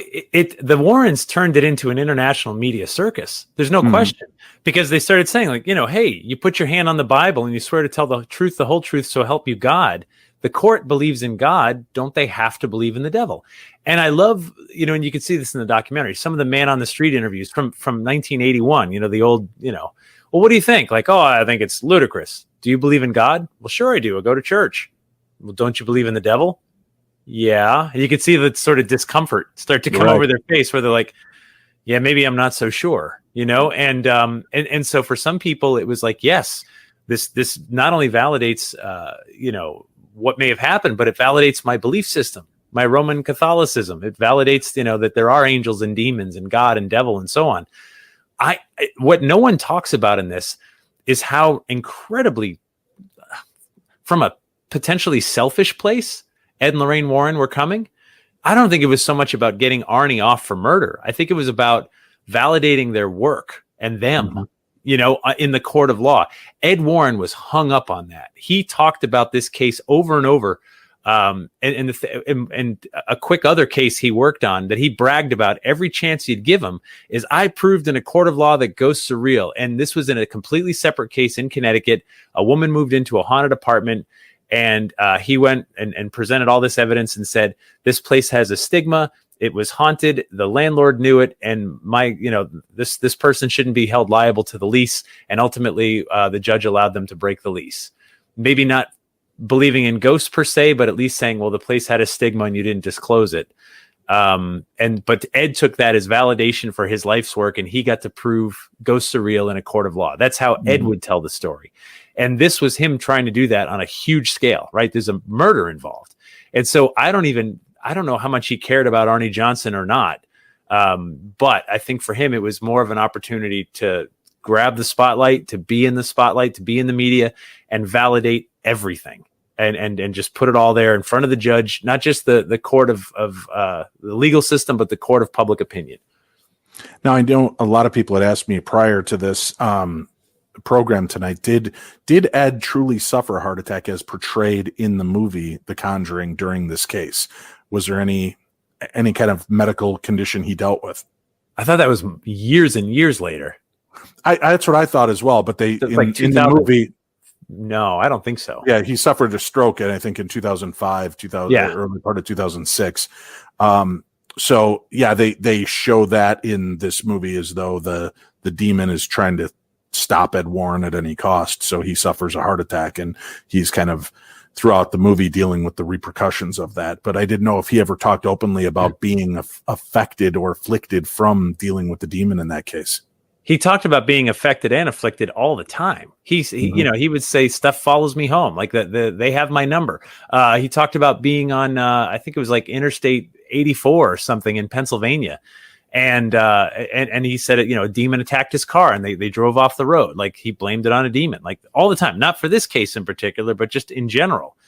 the Warrens turned it into an international media circus. There's no question, because they started saying, like, hey, you put your hand on the Bible and you swear to tell the truth, the whole truth, so help you God. The court believes in God. Don't they have to believe in the devil? And I love, and you can see this in the documentary, some of the man on the street interviews from 1981, the old, well, what do you think? Like, oh, I think it's ludicrous. Do you believe in God? Well, sure I do. I go to church. Well, don't you believe in the devil? Yeah. You can see the sort of discomfort start to come over their face where they're like, yeah, maybe I'm not so sure, and so for some people it was like, yes, this not only validates, what may have happened, but it validates my belief system, my Roman Catholicism. It validates, that there are angels and demons and God and devil and so on. What no one talks about in this is how incredibly, from a potentially selfish place, Ed and Lorraine Warren were coming. I don't think it was so much about getting Arnie off for murder. I think it was about validating their work and them, in the court of law. Ed Warren was hung up on that. He talked about this case over and over. And a quick other case he worked on that he bragged about every chance you'd give him is, I proved in a court of law that ghosts are real. And this was in a completely separate case in Connecticut. A woman moved into a haunted apartment, and he went and presented all this evidence and said, this place has a stigma. It was haunted. The landlord knew it. And this person shouldn't be held liable to the lease. And ultimately, the judge allowed them to break the lease. Maybe not believing in ghosts per se, but at least saying, well, the place had a stigma and you didn't disclose it. But Ed took that as validation for his life's work, and he got to prove ghosts are real in a court of law. That's how Ed would tell the story. And this was him trying to do that on a huge scale, right? There's a murder involved. And so I don't know how much he cared about Arne Johnson or not. But I think for him, it was more of an opportunity to grab the spotlight, to be in the spotlight, to be in the media and validate everything. And just put it all there in front of the judge, not just the court of the legal system, but the court of public opinion.
Now, I know a lot of people had asked me prior to this program tonight, did Ed truly suffer a heart attack as portrayed in the movie The Conjuring during this case? Was there any kind of medical condition he dealt with?
I thought that was years and years later.
That's what I thought as well. But in the movie,
no, I don't think so.
Yeah, he suffered a stroke, and I think in 2005, early part of 2006. So yeah, they show that in this movie as though the demon is trying to stop Ed Warren at any cost. So he suffers a heart attack, and he's kind of throughout the movie dealing with the repercussions of that. But I didn't know if he ever talked openly about being affected or afflicted from dealing with the demon in that case.
He talked about being affected and afflicted all the time. He would say stuff follows me home, like they have my number. He talked about being on, I think it was like Interstate 84 or something in Pennsylvania. And he said, a demon attacked his car and they drove off the road. Like he blamed it on a demon, like all the time, not for this case in particular, but just in general.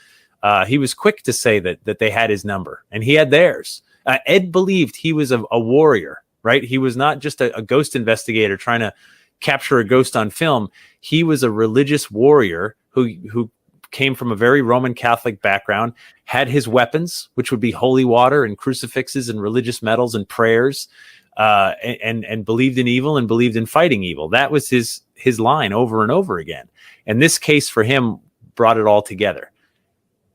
He was quick to say that they had his number and he had theirs. Ed believed he was a warrior. Right. He was not just a ghost investigator trying to capture a ghost on film. He was a religious warrior who came from a very Roman Catholic background, had his weapons, which would be holy water and crucifixes and religious medals and prayers, and believed in evil and believed in fighting evil. That was his line over and over again. And this case for him brought it all together.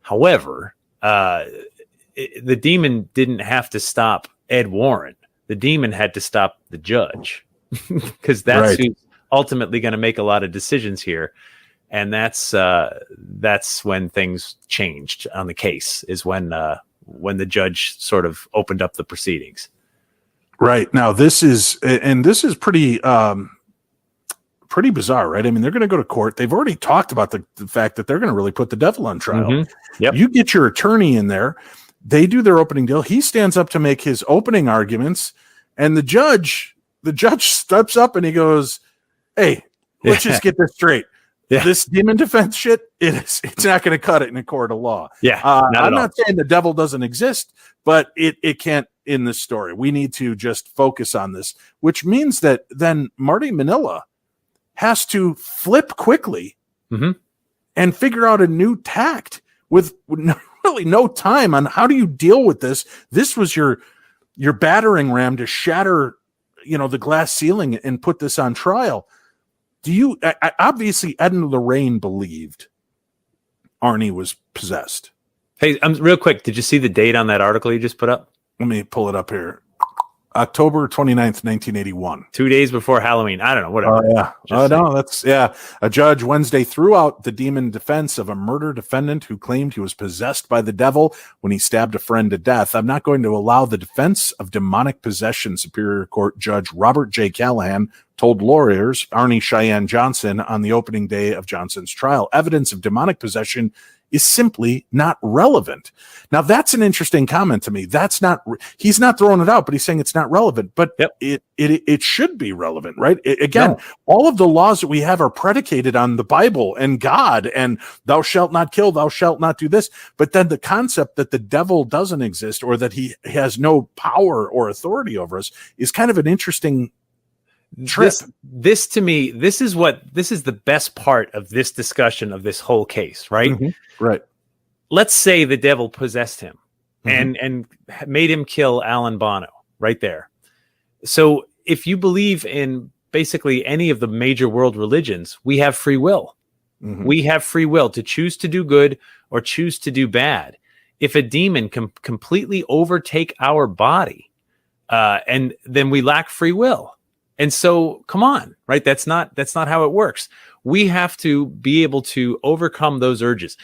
However, the demon didn't have to stop Ed Warren. The demon had to stop the judge, because that's who's ultimately going to make a lot of decisions here. And that's when things changed on the case, is when the judge sort of opened up the proceedings.
Right. Now this is pretty pretty bizarre, right? I mean, they're going to go to court. They've already talked about the fact that they're going to really put the devil on trial.
Mm-hmm. Yep.
You get your attorney in there. They do their opening deal. He stands up to make his opening arguments, and the judge steps up and he goes, "Hey, let's just get this straight.
Yeah.
This demon defense shit, it's not going to cut it in a court of law."
Yeah,
I'm not saying the devil doesn't exist, but it can't in this story. We need to just focus on this, which means that then Marty Manila has to flip quickly and figure out a new tact with really no time on how do you deal with this. This was your battering ram to shatter, the glass ceiling and put this on trial. Obviously Ed and Lorraine believed Arnie was possessed.
Hey, real quick, did you see the date on that article you just put up?
Let me pull it up here. October 29th, 1981.
2 days before Halloween. I don't know. Whatever.
Oh, yeah. A judge Wednesday threw out the demon defense of a murder defendant who claimed he was possessed by the devil when he stabbed a friend to death. I'm not going to allow the defense of demonic possession, Superior Court Judge Robert J. Callahan told lawyers Arne Johnson on the opening day of Johnson's trial. Evidence of demonic possession is simply not relevant. Now, that's an interesting comment to me. He's not throwing it out, but he's saying it's not relevant. But it should be relevant, right? All of the laws that we have are predicated on the Bible and God, and thou shalt not kill, thou shalt not do this. But then the concept that the devil doesn't exist, or that he has no power or authority over us, is kind of an interesting trip.
This to me, this is the best part of this discussion of this whole case, right?
Mm-hmm. Right.
Let's say the devil possessed him and made him kill Alan Bono right there. So if you believe in basically any of the major world religions, we have free will. Mm-hmm. We have free will to choose to do good or choose to do bad. If a demon can completely overtake our body, and then we lack free will. And so, come on, right? That's not how it works. We have to be able to overcome those urges.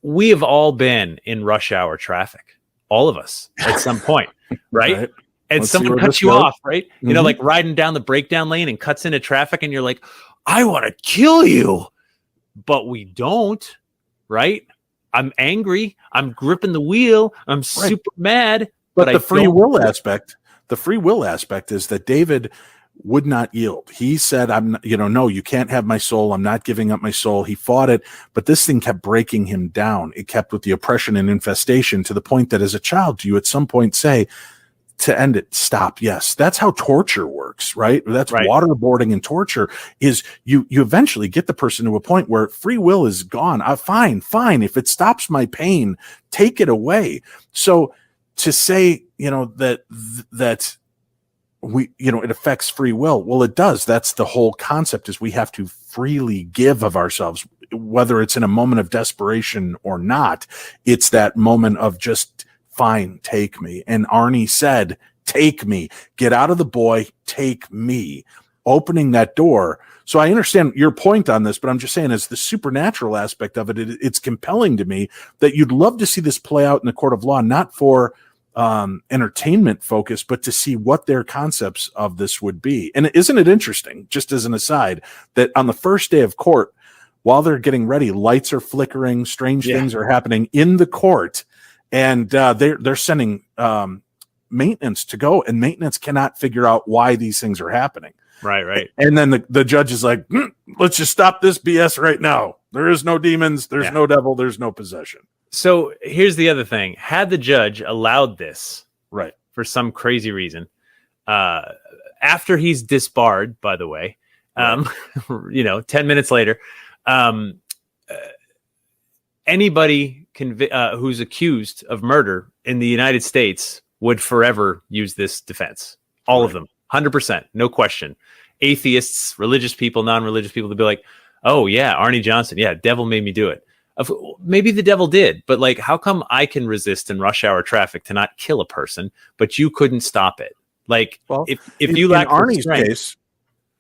We have all been in rush hour traffic, all of us at some point, right? And someone cuts you off, right? Mm-hmm. Like riding down the breakdown lane and cuts into traffic, and you're like, I want to kill you. But we don't, right? I'm angry. I'm gripping the wheel. I'm super mad. But
the free will aspect is that David would not yield. He said, no, you can't have my soul. I'm not giving up my soul. He fought it, but this thing kept breaking him down. It kept with the oppression and infestation, to the point that as a child, do you at some point say, to end it, stop? Yes. That's how torture works, right? That's right. Waterboarding and torture is you eventually get the person to a point where free will is gone. Fine. If it stops my pain, take it away. So to say, that we, it affects free will. Well, it does. That's the whole concept, is we have to freely give of ourselves, whether it's in a moment of desperation or not. It's that moment of just, fine, take me. And Arnie said, take me, get out of the boy, take me, opening that door. So I understand your point on this, but I'm just saying, as the supernatural aspect of it, it's compelling to me that you'd love to see this play out in the court of law, not for entertainment focus, but to see what their concepts of this would be. And isn't it interesting, just as an aside, that on the first day of court, while they're getting ready, lights are flickering, strange things are happening in the court, and they're sending maintenance to go, and maintenance cannot figure out why these things are happening.
Right.
And then the judge is like, let's just stop this BS right now. There is no demons, there's no devil, there's no possession.
So here's the other thing. Had the judge allowed this,
right,
for some crazy reason, after he's disbarred, by the way, 10 minutes later, anybody who's accused of murder in the United States would forever use this defense. All of them, 100%, no question. Atheists, religious people, non-religious people, to be like, oh yeah, Arne Johnson, yeah, devil made me do it. Maybe the devil did, but like, how come I can resist in rush hour traffic to not kill a person, but you couldn't stop it? Like, well, if you lack
Arnie's case,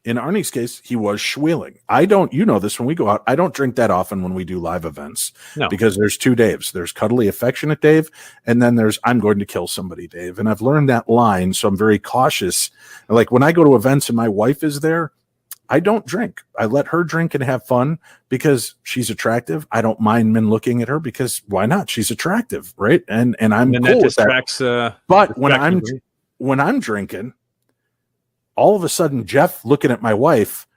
in Arnie's case, he was schwieling. I don't, you know this, when we go out, I don't drink that often when we do live events. No. Because there's two Daves. There's cuddly, affectionate Dave, and then there's I'm going to kill somebody Dave. And I've learned that line, so I'm very cautious. Like when I go to events and my wife is there, I don't drink. I let her drink and have fun because she's attractive. I don't mind men looking at her because why not? She's attractive, right? And I'm cool that
distracts,
with that. But when I'm drinking, all of a sudden, Jeff looking at my wife,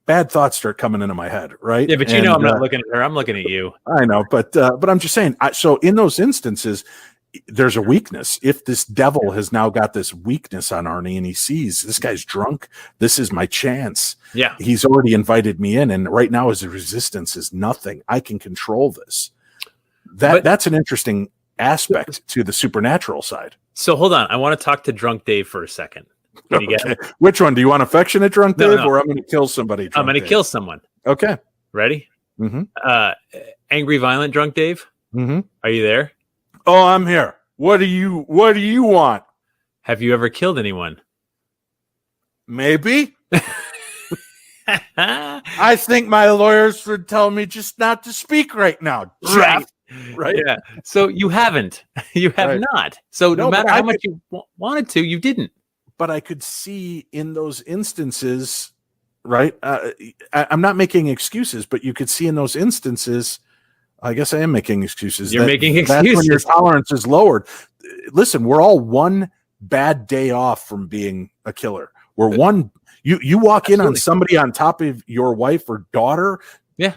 bad thoughts start coming into my head, right?
Yeah, but you know I'm not looking at her. I'm looking at you.
I know, but I'm just saying. So in those instances, there's a weakness. If this devil has now got this weakness on Arnie and he sees this guy's drunk, this is my chance.
Yeah.
He's already invited me in, and right now his resistance is nothing. I can control this. That's an interesting aspect to the supernatural side.
So hold on. I want to talk to drunk Dave for a second.
Okay. Which one? Do you want affectionate drunk Dave or I'm going to kill somebody?
I'm going to kill someone.
Okay.
Ready? Mm-hmm. Angry, violent drunk Dave?
Mm-hmm.
Are you there?
Oh, I'm here. What do you want?
Have you ever killed anyone?
Maybe. I think my lawyers would tell me just not to speak right now. Right.
Yeah. So you haven't. You have not. So no matter how much you wanted to, you didn't.
But I could see in those instances, right? I'm not making excuses, but you could see in those instances. I guess I am making excuses.
You're making excuses.
That's when your tolerance is lowered. Listen, we're all one bad day off from being a killer. We're one. You walk in on somebody on top of your wife or daughter,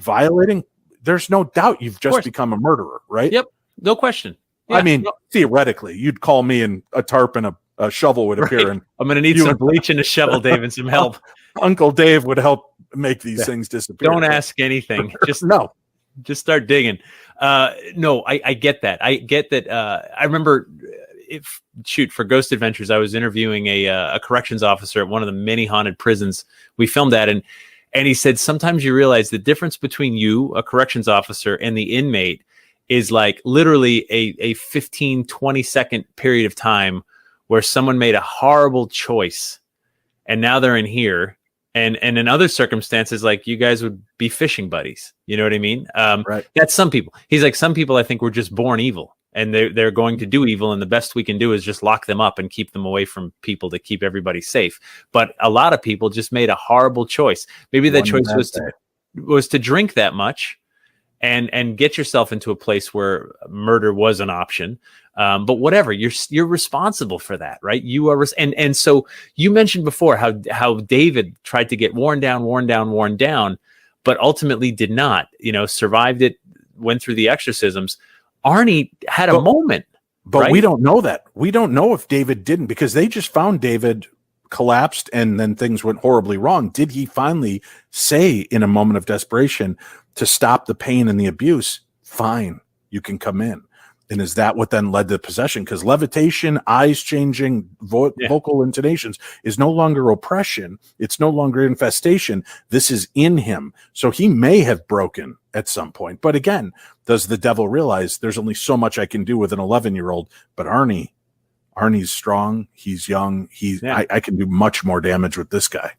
violating. There's no doubt you've just become a murderer, right?
Yep, no question. Yeah.
I mean, theoretically, you'd call me and a tarp and a shovel would appear, and
I'm going to need some bleach and a shovel, Dave, and some help.
Uncle Dave would help make these things disappear.
Don't ask anything. Just
no.
Just start digging. No, I get that. I get that. I remember for Ghost Adventures, I was interviewing a corrections officer at one of the many haunted prisons we filmed at. And he said, sometimes you realize the difference between you, a corrections officer, and the inmate is like literally a 15, 20 second period of time where someone made a horrible choice and now they're in here. And in other circumstances, like you guys would be fishing buddies. You know what I mean?
Right.
That's some people. He's like, some people I think were just born evil and they're going to do evil. And the best we can do is just lock them up and keep them away from people to keep everybody safe. But a lot of people just made a horrible choice. Maybe that choice was to drink that much and get yourself into a place where murder was an option. But whatever, you're responsible for that, right? You are, and so you mentioned before how David tried to get worn down, but ultimately did not. Survived it, went through the exorcisms. Arnie had a moment,
but
right?
We don't know that. We don't know if David didn't, because they just found David collapsed and then things went horribly wrong. Did he finally say in a moment of desperation to stop the pain and the abuse? Fine, you can come in. And is that what then led to possession? Because levitation, eyes changing, vocal intonations is no longer oppression. It's no longer infestation. This is in him. So he may have broken at some point. But again, does the devil realize there's only so much I can do with an 11-year-old? But Arnie's strong. He's young. I can do much more damage with this guy.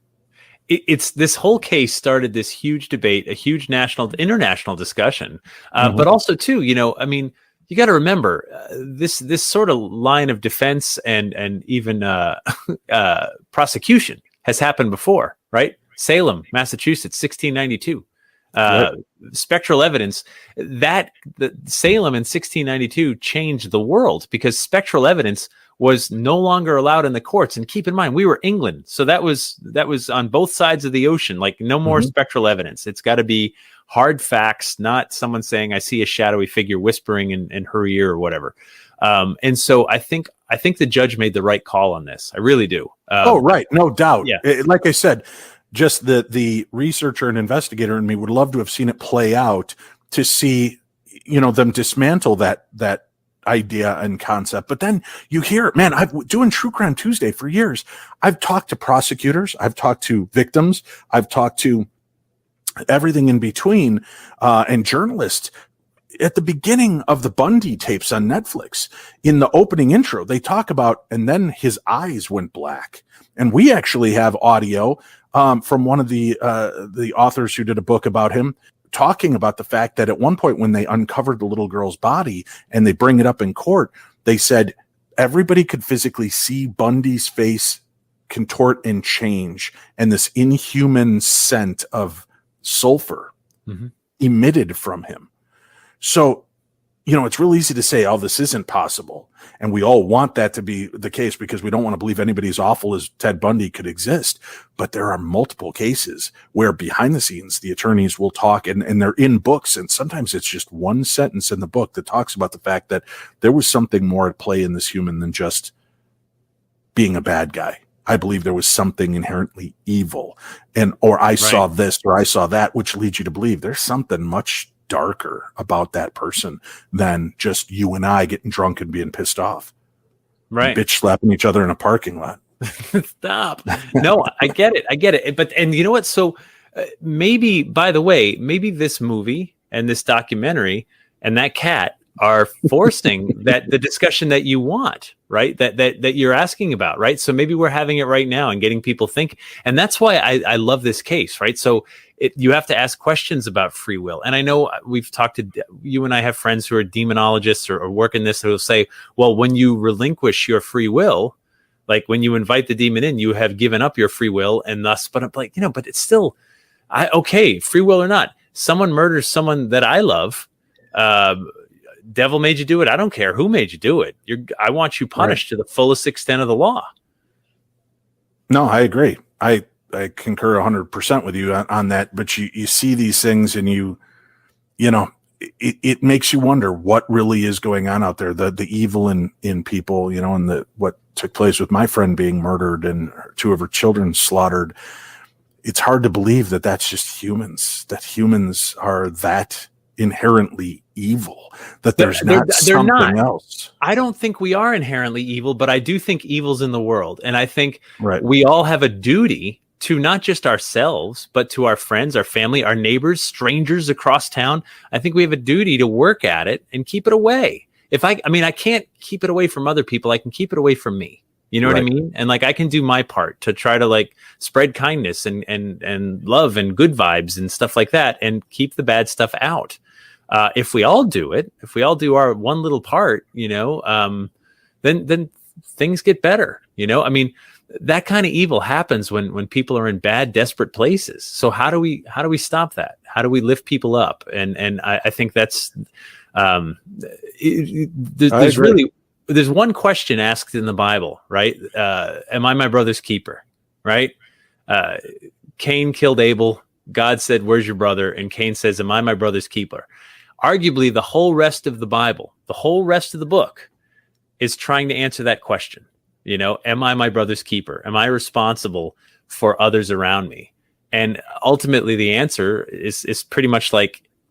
It's this whole case started this huge debate, a huge international discussion. But also too, you got to remember this sort of line of defense and even prosecution has happened before, right? Salem, Massachusetts, 1692. Spectral evidence that Salem in 1692 changed the world because spectral evidence was no longer allowed in the courts. And keep in mind, we were England, so that was on both sides of the ocean. Like no more spectral evidence. It's got to be hard facts, not someone saying, I see a shadowy figure whispering in her ear or whatever. And so I think the judge made the right call on this. I really do.
Right. No doubt.
Yeah.
Like I said, just the researcher and investigator in me would love to have seen it play out to see, them dismantle that idea and concept. But then you hear, man, I've doing True Crime Tuesday for years. I've talked to prosecutors, I've talked to victims, I've talked to everything in between, and journalists. At the beginning of the Bundy tapes on Netflix, in the opening intro, they talk about, and then his eyes went black. And we actually have audio from one of the authors who did a book about him, talking about the fact that at one point when they uncovered the little girl's body and they bring it up in court, they said everybody could physically see Bundy's face contort and change, and this inhuman scent of sulfur emitted from him. So, it's real easy to say, oh, this isn't possible. And we all want that to be the case because we don't want to believe anybody as awful as Ted Bundy could exist. But there are multiple cases where behind the scenes, the attorneys will talk, and they're in books. And sometimes it's just one sentence in the book that talks about the fact that there was something more at play in this human than just being a bad guy. I believe there was something inherently evil, or I saw this, or I saw that, which leads you to believe there's something much darker about that person than just you and I getting drunk and being pissed off,
right?
Bitch slapping each other in a parking lot.
Stop. No, I get it. But you know what? So maybe, by the way, maybe this movie and this documentary and that cat are forcing the discussion that you want, right? That you're asking about, right? So maybe we're having it right now and getting people think. And that's why I love this case, right? So you have to ask questions about free will. And I know we've talked to, you and I have friends who are demonologists or work in this, who will say, well, when you relinquish your free will, like when you invite the demon in, you have given up your free will, and thus, but I'm like, but it's still, okay, free will or not, someone murders someone that I love, devil made you do it. I don't care who made you do it. I want you punished to the fullest extent of the law.
No, I agree. I concur 100% with you on that. But you see these things, and it makes you wonder what really is going on out there. The evil in people, and what took place with my friend being murdered and 2 of her children slaughtered. It's hard to believe that that's just humans. That humans are that inherently evil, that there's not something else.
I don't think we are inherently evil, but I do think evil's in the world. And I think
right.
We all have a duty to not just ourselves, but to our friends, our family, our neighbors, strangers across town. I think we have a duty to work at it and keep it away. I can't keep it away from other people. I can keep it away from me. You know what I mean? And I can do my part to try to spread kindness and love and good vibes and stuff like that, and keep the bad stuff out. If we all do it, if we all do our one little part, then things get better. That kind of evil happens when people are in bad, desperate places. So how do we stop that? How do we lift people up? And I think that's there's one question asked in the Bible, right? Am I my brother's keeper? Right? Cain killed Abel. God said, "Where's your brother?" And Cain says, "Am I my brother's keeper?" Arguably, the whole rest of the Bible, the whole rest of the book, is trying to answer that question. Am I my brother's keeper? Am I responsible for others around me? And ultimately, the answer is pretty much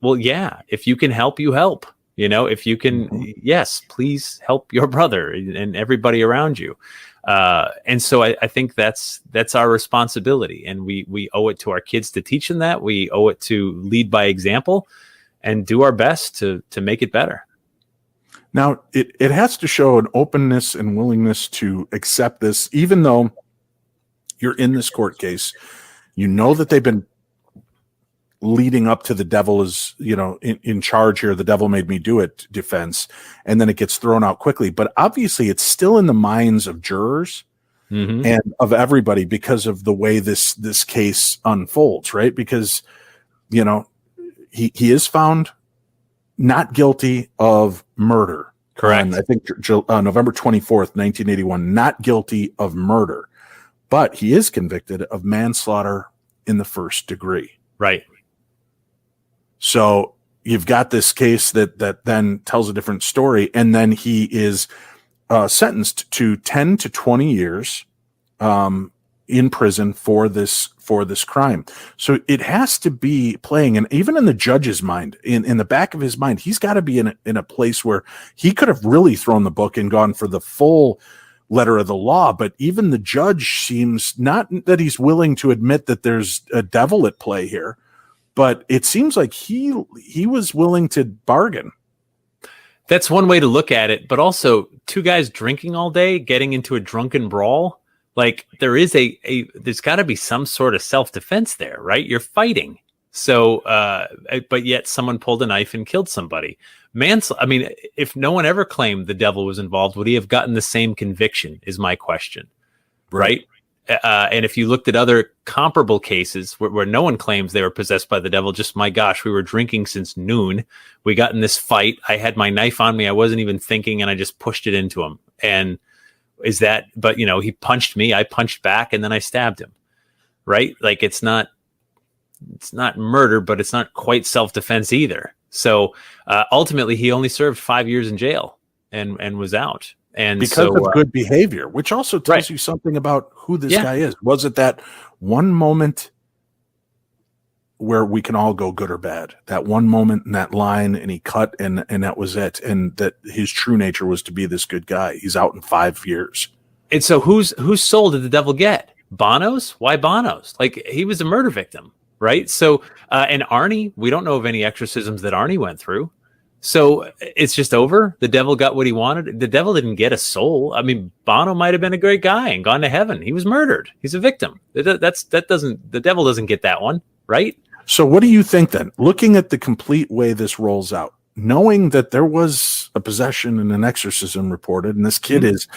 well, yeah, if you can help, you help. If you can, yes, please help your brother and everybody around you. And so I think that's our responsibility, and we owe it to our kids to teach them that. We owe it to lead by example and do our best to make it better.
Now, it has to show an openness and willingness to accept this, even though you're in this court case. That they've been leading up to the devil is, in charge here, the devil made me do it defense, and then it gets thrown out quickly. But obviously it's still in the minds of jurors and of everybody because of the way this case unfolds, right? Because, he is found not guilty of murder.
Correct.
I think November 24th, 1981, not guilty of murder, but he is convicted of manslaughter in the first degree.
Right.
So you've got this case that then tells a different story, and then he is sentenced to 10 to 20 years in prison for this crime. So it has to be playing, and even in the judge's mind, in the back of his mind, he's got to be in a place where he could have really thrown the book and gone for the full letter of the law. But even the judge seems not that he's willing to admit that there's a devil at play here, but it seems like he was willing to bargain.
That's one way to look at it, but also two guys drinking all day, getting into a drunken brawl. Like there's got to be some sort of self-defense there, right? You're fighting. So, but yet someone pulled a knife and killed somebody. I mean, if no one ever claimed the devil was involved, would he have gotten the same conviction is my question. Right. And if you looked at other comparable cases where no one claims they were possessed by the devil, just, my gosh, we were drinking since noon. We got in this fight. I had my knife on me. I wasn't even thinking, and I just pushed it into him. And but he punched me, I punched back, and then I stabbed him. Right. Like it's not murder, but it's not quite self-defense either. So ultimately he only served 5 years in jail and was out. And
because of good behavior, which also tells you something about who this guy is. Was it that one moment where we can all go good or bad? That one moment in that line, and he cut, and that was it. And that his true nature was to be this good guy. He's out in 5 years.
And so whose soul did the devil get? Bono's? Why Bono's? Like, he was a murder victim, right? So, and Arne, we don't know of any exorcisms that Arne went through. So it's just over. The devil got what he wanted. The devil didn't get a soul. I mean, Bono might have been a great guy and gone to heaven. He was murdered. He's a victim. The devil doesn't get that one, right?
So what do you think then? Looking at the complete way this rolls out, knowing that there was a possession and an exorcism reported, and this kid is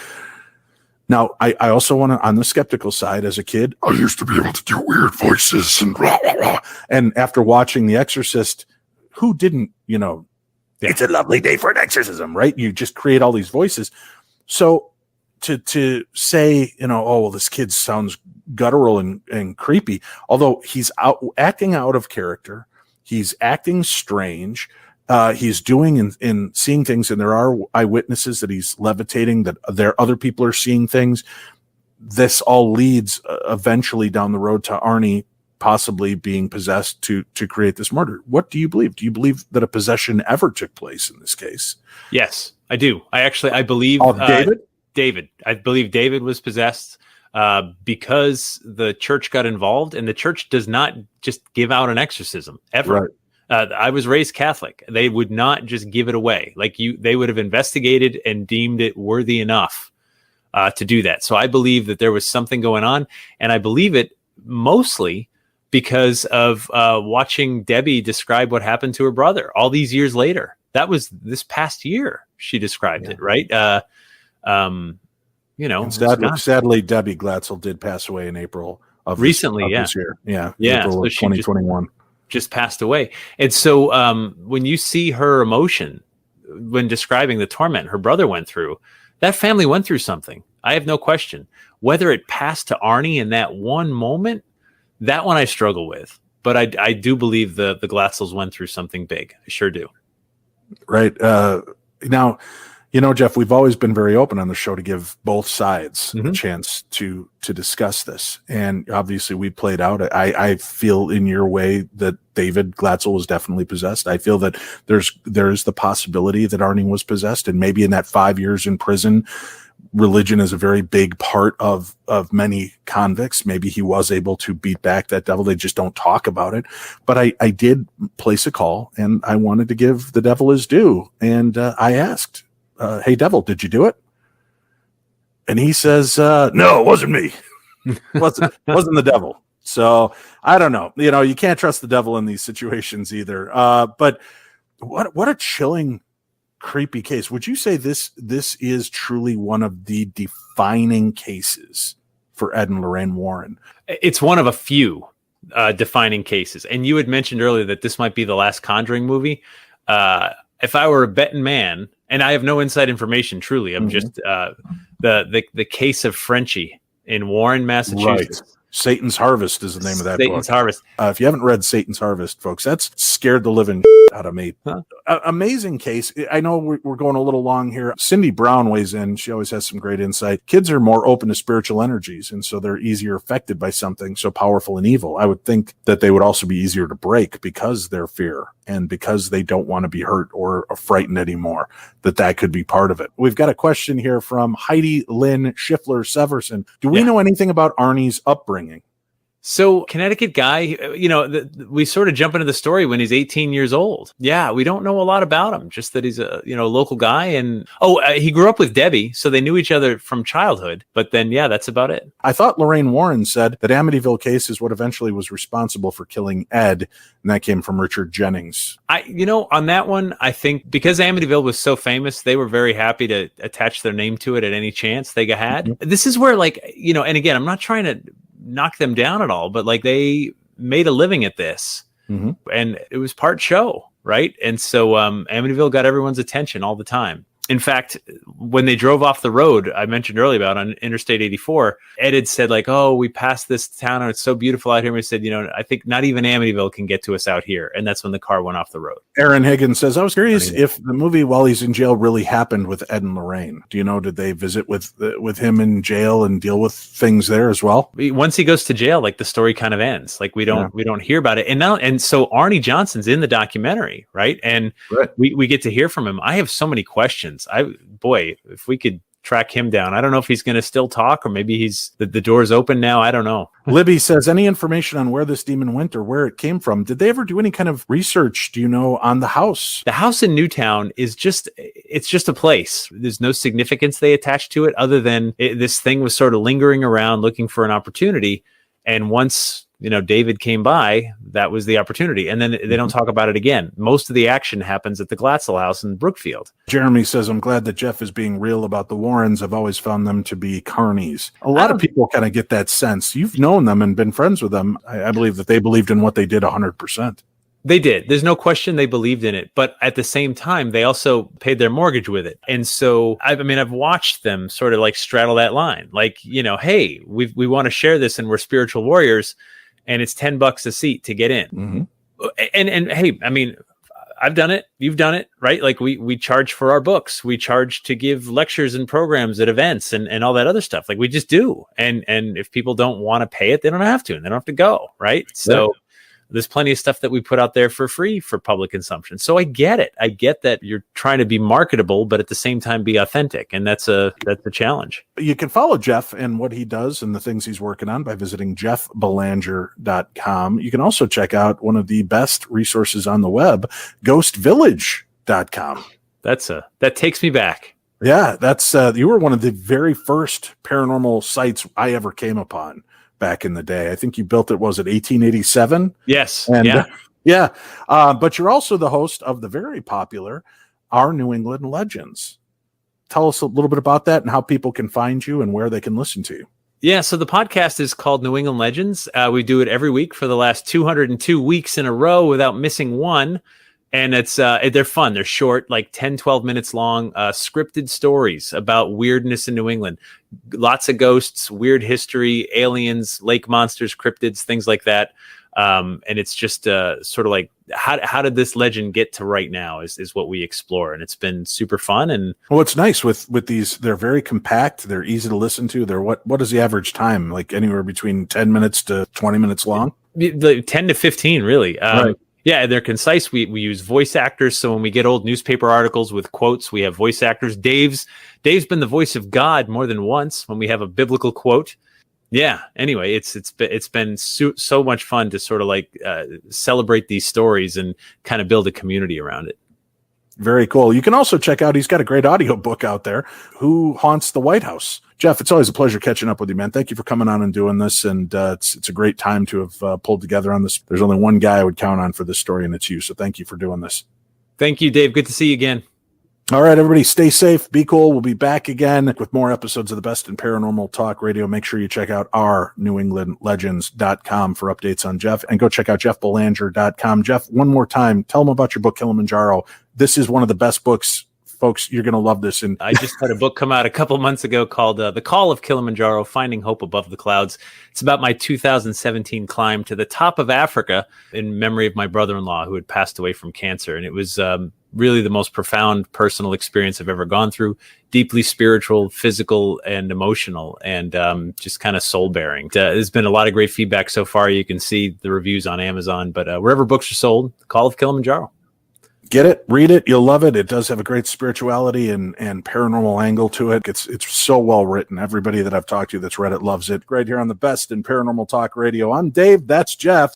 now, I also want to, on the skeptical side, as a kid, I used to be able to do weird voices and blah, blah, blah. And after watching The Exorcist, who didn't, it's a lovely day for an exorcism, right? You just create all these voices. So to say, oh, well, this kid sounds guttural and creepy, although he's acting out of character, he's acting strange, he's doing and seeing things, and there are eyewitnesses that he's levitating, that other people are seeing things. This all leads eventually down the road to Arne possibly being possessed to create this murder. What do you believe? Do you believe that a possession ever took place in this case?
Yes, I do. I believe David. I believe David was possessed because the church got involved, and the church does not just give out an exorcism ever. Right. I was raised Catholic. They would not just give it away. They would have investigated and deemed it worthy enough to do that. So I believe that there was something going on, and I believe it mostly because of watching Debbie describe what happened to her brother all these years later. That was this past year she described it, right?
Sadly, Debbie Glatzel did pass away in April of
recently.
This year. Yeah.
April
of 2021.
Just passed away. And so when you see her emotion when describing the torment her brother went through, that family went through something. I have no question. Whether it passed to Arne in that one moment, that one I struggle with. But I do believe the Glatzels went through something big. I sure do.
Right. Now, Jeff, we've always been very open on the show to give both sides a chance to discuss this. And obviously we played out. I feel in your way that David Glatzel was definitely possessed. I feel that there's the possibility that Arne was possessed, and maybe in that 5 years in prison, religion is a very big part of many convicts. Maybe he was able to beat back that devil. They just don't talk about it. But I did place a call, and I wanted to give the devil his due. And I asked, hey, devil, did you do it? And he says, no, it wasn't me. wasn't the devil. So I don't know. You can't trust the devil in these situations either. But what a chilling, creepy case. Would you say this is truly one of the defining cases for Ed and Lorraine Warren?
It's one of a few defining cases. And you had mentioned earlier that this might be the last Conjuring movie. If I were a betting man, and I have no inside information, truly, I'm just the case of Frenchie in Warren, Massachusetts.
Right. Satan's Harvest is the name of that book.
Satan's Harvest.
If you haven't read Satan's Harvest, folks, that's scared the living out of me. Amazing case. I know we're going a little long here. Cindy Brown weighs in. She always has some great insight. Kids are more open to spiritual energies, and so they're easier affected by something so powerful and evil. I would think that they would also be easier to break because they're fear and because they don't want to be hurt or frightened anymore, that could be part of it. We've got a question here from Heidi Lynn Schiffler Severson. Do we know anything about Arnie's upbringing?
So Connecticut guy, we sort of jump into the story when he's 18 years old. Yeah, we don't know a lot about him, just that he's a local guy. And he grew up with Debbie, so they knew each other from childhood. But then, that's about it.
I thought Lorraine Warren said that Amityville case is what eventually was responsible for killing Ed, and that came from Richard Jennings.
On that one, I think because Amityville was so famous, they were very happy to attach their name to it at any chance they had. Mm-hmm. This is where, and again, I'm not trying to knock them down at all, but they made a living at this, and it was part show, right? And so Amityville got everyone's attention all the time. In fact, when they drove off the road, I mentioned earlier about on Interstate 84, Ed had said we passed this town and it's so beautiful out here. And we said, I think not even Amityville can get to us out here. And that's when the car went off the road.
Aaron Higgins says, I was curious if the movie while he's in jail really happened with Ed and Lorraine. Do you know, did they visit with him in jail and deal with things there as well?
Once he goes to jail, the story kind of ends. We don't hear about it. And so Arne Johnson's in the documentary, right? And we get to hear from him. I have so many questions. If we could track him down. I don't know if he's going to still talk or maybe the door's open now. I don't know.
Libby says, any information on where this demon went or where it came from? Did they ever do any kind of research, do you know, on the house?
The house in Newtown is just a place. There's no significance they attach to it other than this thing was sort of lingering around looking for an opportunity. And once David came by, that was the opportunity. And then they don't talk about it again. Most of the action happens at the Glatzel house in Brookfield.
Jeremy says, I'm glad that Jeff is being real about the Warrens. I've always found them to be carnies. A lot of people kind of get that sense. You've known them and been friends with them. I believe that they believed in what they did 100%.
They did. There's no question they believed in it. But at the same time, they also paid their mortgage with it. And so, I've watched them sort of straddle that line. Hey, we want to share this and we're spiritual warriors. And it's $10 a seat to get in. Mm-hmm. And hey, I've done it. You've done it, right? We charge for our books. We charge to give lectures and programs at events and all that other stuff. We just do. And if people don't want to pay it, they don't have to, and they don't have to go, right? So there's plenty of stuff that we put out there for free for public consumption. So I get it. I get that you're trying to be marketable, but at the same time be authentic. And that's a challenge.
You can follow Jeff and what he does and the things he's working on by visiting jeffbelanger.com. You can also check out one of the best resources on the web, ghostvillage.com.
That takes me back.
Yeah, that's you were one of the very first paranormal sites I ever came upon. Back in the day. I think you built it, was it 1887?
Yes.
And, but you're also the host of the very popular Our New England Legends. Tell us a little bit about that and how people can find you and where they can listen to you.
Yeah, so the podcast is called New England Legends. We do it every week for the last 202 weeks in a row without missing one. And it's they're fun. They're short, 10, 12 minutes long, scripted stories about weirdness in New England. Lots of ghosts, weird history, aliens, lake monsters, cryptids, things like that. And it's just sort of how did this legend get to right now is what we explore. And it's been super fun. And
what's nice with these, they're very compact. They're easy to listen to. They're what is the average time? Anywhere between 10 minutes to 20 minutes long?
10 to 15, really.
Right.
Yeah, they're concise. We use voice actors. So when we get old newspaper articles with quotes, we have voice actors. Dave's been the voice of God more than once when we have a biblical quote. Yeah. Anyway, it's been so much fun to sort of celebrate these stories and kind of build a community around it.
Very cool. You can also check out, he's got a great audio book out there, Who Haunts the White House. Jeff, it's always a pleasure catching up with you, man. Thank you for coming on and doing this. And it's a great time to have pulled together on this. There's only one guy I would count on for this story, and it's you. So thank you for doing this.
Thank you, Dave. Good to see you again.
All right, everybody, stay safe. Be cool. We'll be back again with more episodes of the best in paranormal talk radio. Make sure you check out our newenglandlegends.com for updates on Jeff, and go check out jeffbelanger.com. Jeff, one more time, tell them about your book, Kilimanjaro. This is one of the best books folks, you're going to love this. And
I just had a book come out a couple months ago called The Call of Kilimanjaro, Finding Hope Above the Clouds. It's about my 2017 climb to the top of Africa in memory of my brother-in-law who had passed away from cancer. And it was really the most profound personal experience I've ever gone through, deeply spiritual, physical, and emotional, and just kind of soul-bearing. There's been a lot of great feedback so far. You can see the reviews on Amazon, but wherever books are sold, The Call of Kilimanjaro.
Get it, read it, you'll love it. It does have a great spirituality and paranormal angle to it. It's so well written. Everybody that I've talked to that's read it loves it. Right here on the best in Paranormal Talk Radio. I'm Dave, that's Jeff.